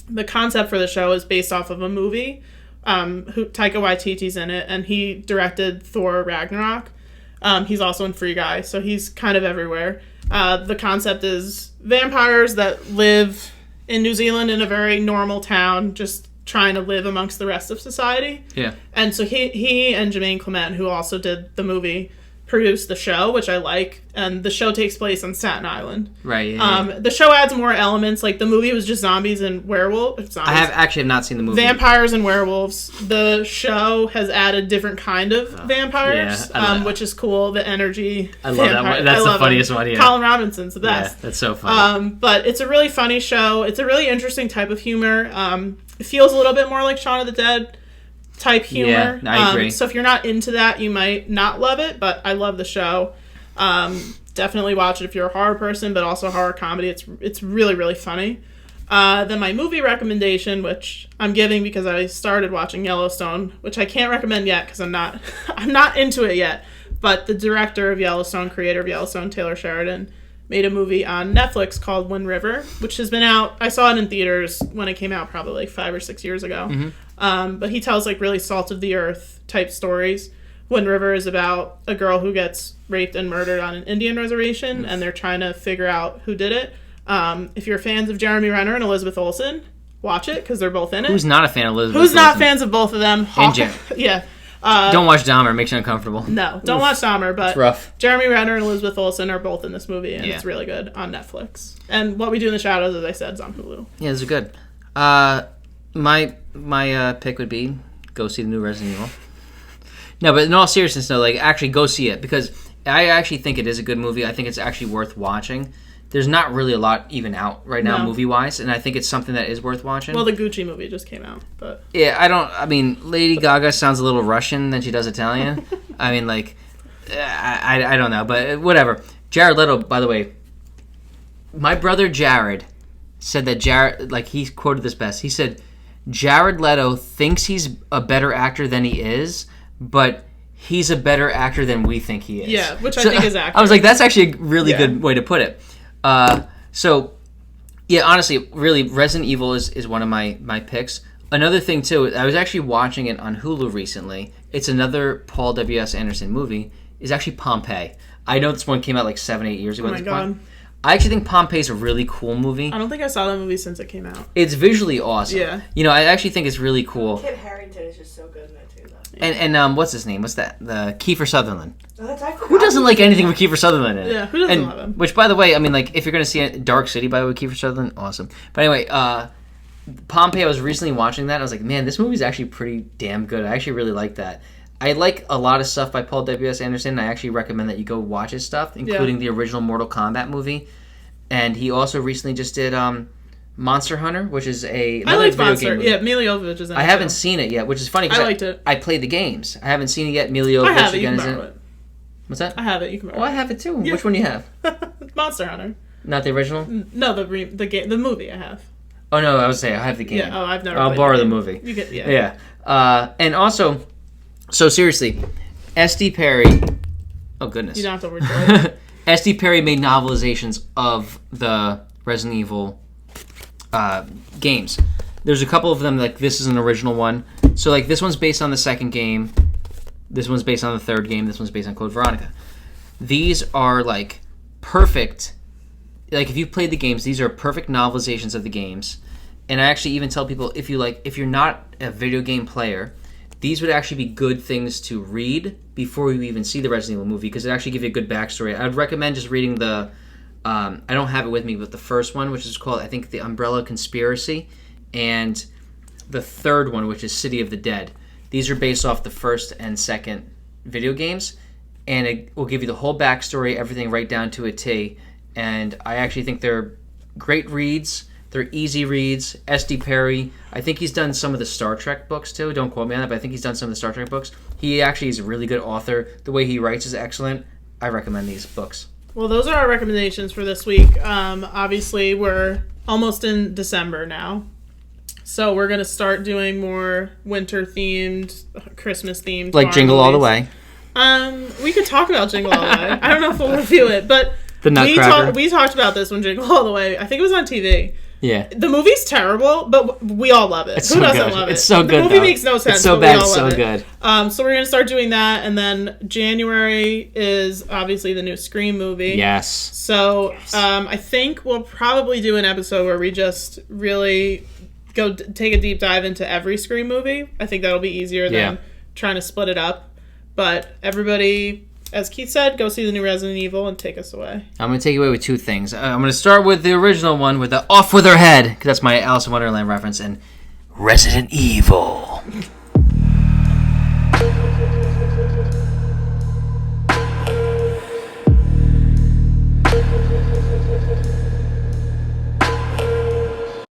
the concept for the show is based off of a movie. Taika Waititi's in it, and he directed Thor Ragnarok. He's also in Free Guy, so he's kind of everywhere. The concept is vampires that live in New Zealand in a very normal town, just trying to live amongst the rest of society. Yeah. And so he and Jermaine Clement, who also did the movie, produced the show, which I like, and the show takes place on Staten Island. Right. Yeah. The show adds more elements. Like, the movie was just zombies and werewolves. I have not seen the movie. Vampires and werewolves. The show has added different kind of vampires, which is cool. The energy. I love that one. That's the funniest one. Yeah. Colin Robinson's the best. Yeah, that's so funny. But it's a really funny show. It's a really interesting type of humor. It feels a little bit more like Shaun of the Dead type humor. Yeah, I agree. So if you're not into that, you might not love it, but I love the show. Definitely watch it if you're a horror person, but also horror comedy. It's really, really funny. Then my movie recommendation, which I'm giving because I started watching Yellowstone, which I can't recommend yet because I'm not into it yet. But the director of Yellowstone, creator of Yellowstone, Taylor Sheridan, made a movie on Netflix called Wind River, which has been out. I saw it in theaters when it came out probably like 5 or 6 years ago. Mm-hmm. But he tells like really salt of the earth type stories. Wind River is about a girl who gets raped and murdered on an Indian reservation, and they're trying to figure out who did it. If you're fans of Jeremy Renner and Elizabeth Olsen, watch it because they're both in it. Who's not a fan of Elizabeth Who's Olsen? not fans of both of them? Yeah. Don't watch Dahmer. It makes you uncomfortable. No, don't watch Dahmer, but it's rough. Jeremy Renner and Elizabeth Olsen are both in this movie, and it's really good on Netflix. And What We Do in the Shadows, as I said, is on Hulu. Yeah, those are good. My pick would be go see the new Resident Evil. No, but in all seriousness, no, like, actually go see it, because I actually think it is a good movie. I think it's actually worth watching. There's not really a lot even out right now, movie-wise, and I think it's something that is worth watching. Well, the Gucci movie just came out, but... Yeah, I mean, Lady Gaga sounds a little Russian than she does Italian. I mean, like, I don't know, but whatever. Jared Leto, by the way, my brother Jared said that Jared, like, he quoted this best. He said, Jared Leto thinks he's a better actor than he is, but he's a better actor than we think he is. Yeah, which I think is accurate. I was like, that's actually a really good way to put it. So, yeah, honestly, really, Resident Evil is one of my picks. Another thing, too, I was actually watching it on Hulu recently. It's another Paul W.S. Anderson movie. It's actually Pompeii. I know this one came out like 7-8 years ago. Oh, my God. I actually think Pompeii is a really cool movie. I don't think I saw that movie since it came out. It's visually awesome. Yeah. You know, I actually think it's really cool. Kit Harington is just so good in it, too, though. And what's his name? What's that? Kiefer Sutherland. Who doesn't like anything with Kiefer Sutherland in it? Yeah, who doesn't love him? Which, by the way, I mean, like, if you're going to see it, Dark City, by the way, with Kiefer Sutherland, awesome. But anyway, Pompeii, I was recently watching that, and I was like, man, this movie's actually pretty damn good. I actually really like that. I like a lot of stuff by Paul W.S. Anderson. I actually recommend that you go watch his stuff, including the original Mortal Kombat movie. And he also recently just did Monster Hunter, which is another video game movie. Yeah, Mila Jovovich is in it. I haven't seen it yet, which is funny because I liked it. I played the games. I haven't seen it yet. Mila Jovovich I have it. You again can is in borrow it. it. What's that? I have it. You can borrow it. Oh, I have it too. Yeah. Which one do you have? Monster Hunter. Not the original? No, the movie I have. Oh, no, I was saying I have the game. Yeah, I've never I'll played borrow the the game. movie. You get, yeah. And also, so seriously, S.D. Perry... Oh, goodness. You don't have to record. S.D. Perry made novelizations of the Resident Evil games. There's a couple of them, like, this is an original one. So, like, this one's based on the second game. This one's based on the third game. This one's based on Code Veronica. These are, like, perfect... Like, if you've played the games, these are perfect novelizations of the games. And I actually even tell people, if you're not a video game player, these would actually be good things to read before you even see the Resident Evil movie, because it actually gives you a good backstory. I would recommend just reading the... I don't have it with me, but the first one, which is called, I think, The Umbrella Conspiracy, and the third one, which is City of the Dead. These are based off the first and second video games, and it will give you the whole backstory, everything right down to a T. And I actually think they're great reads. They're easy reads. S.D. Perry, I think he's done some of the Star Trek books too. Don't quote me on that, but I think he's done some of the Star Trek books. He actually is a really good author. The way he writes is excellent. I recommend these books. Well, those are our recommendations for this week. Obviously, we're almost in December now. So we're going to start doing more winter-themed, Christmas-themed. Like Jingle All the Way. We could talk about Jingle All the Way. I don't know if we'll review it, but... The Nutcracker. We talked about this when Jingle All the Way. I think it was on TV. Yeah. The movie's terrible, but we all love it. Who doesn't love it? It's so good. The movie makes no sense. It's so bad, it's so good. So we're gonna start doing that, and then January is obviously the new Scream movie. Yes. So I think we'll probably do an episode where we just really go take a deep dive into every Scream movie. I think that'll be easier than trying to split it up. But everybody, as Keith said, go see the new Resident Evil and take us away. I'm going to take you away with two things. I'm going to start with the original one with the off with her head, because that's my Alice in Wonderland reference, and Resident Evil.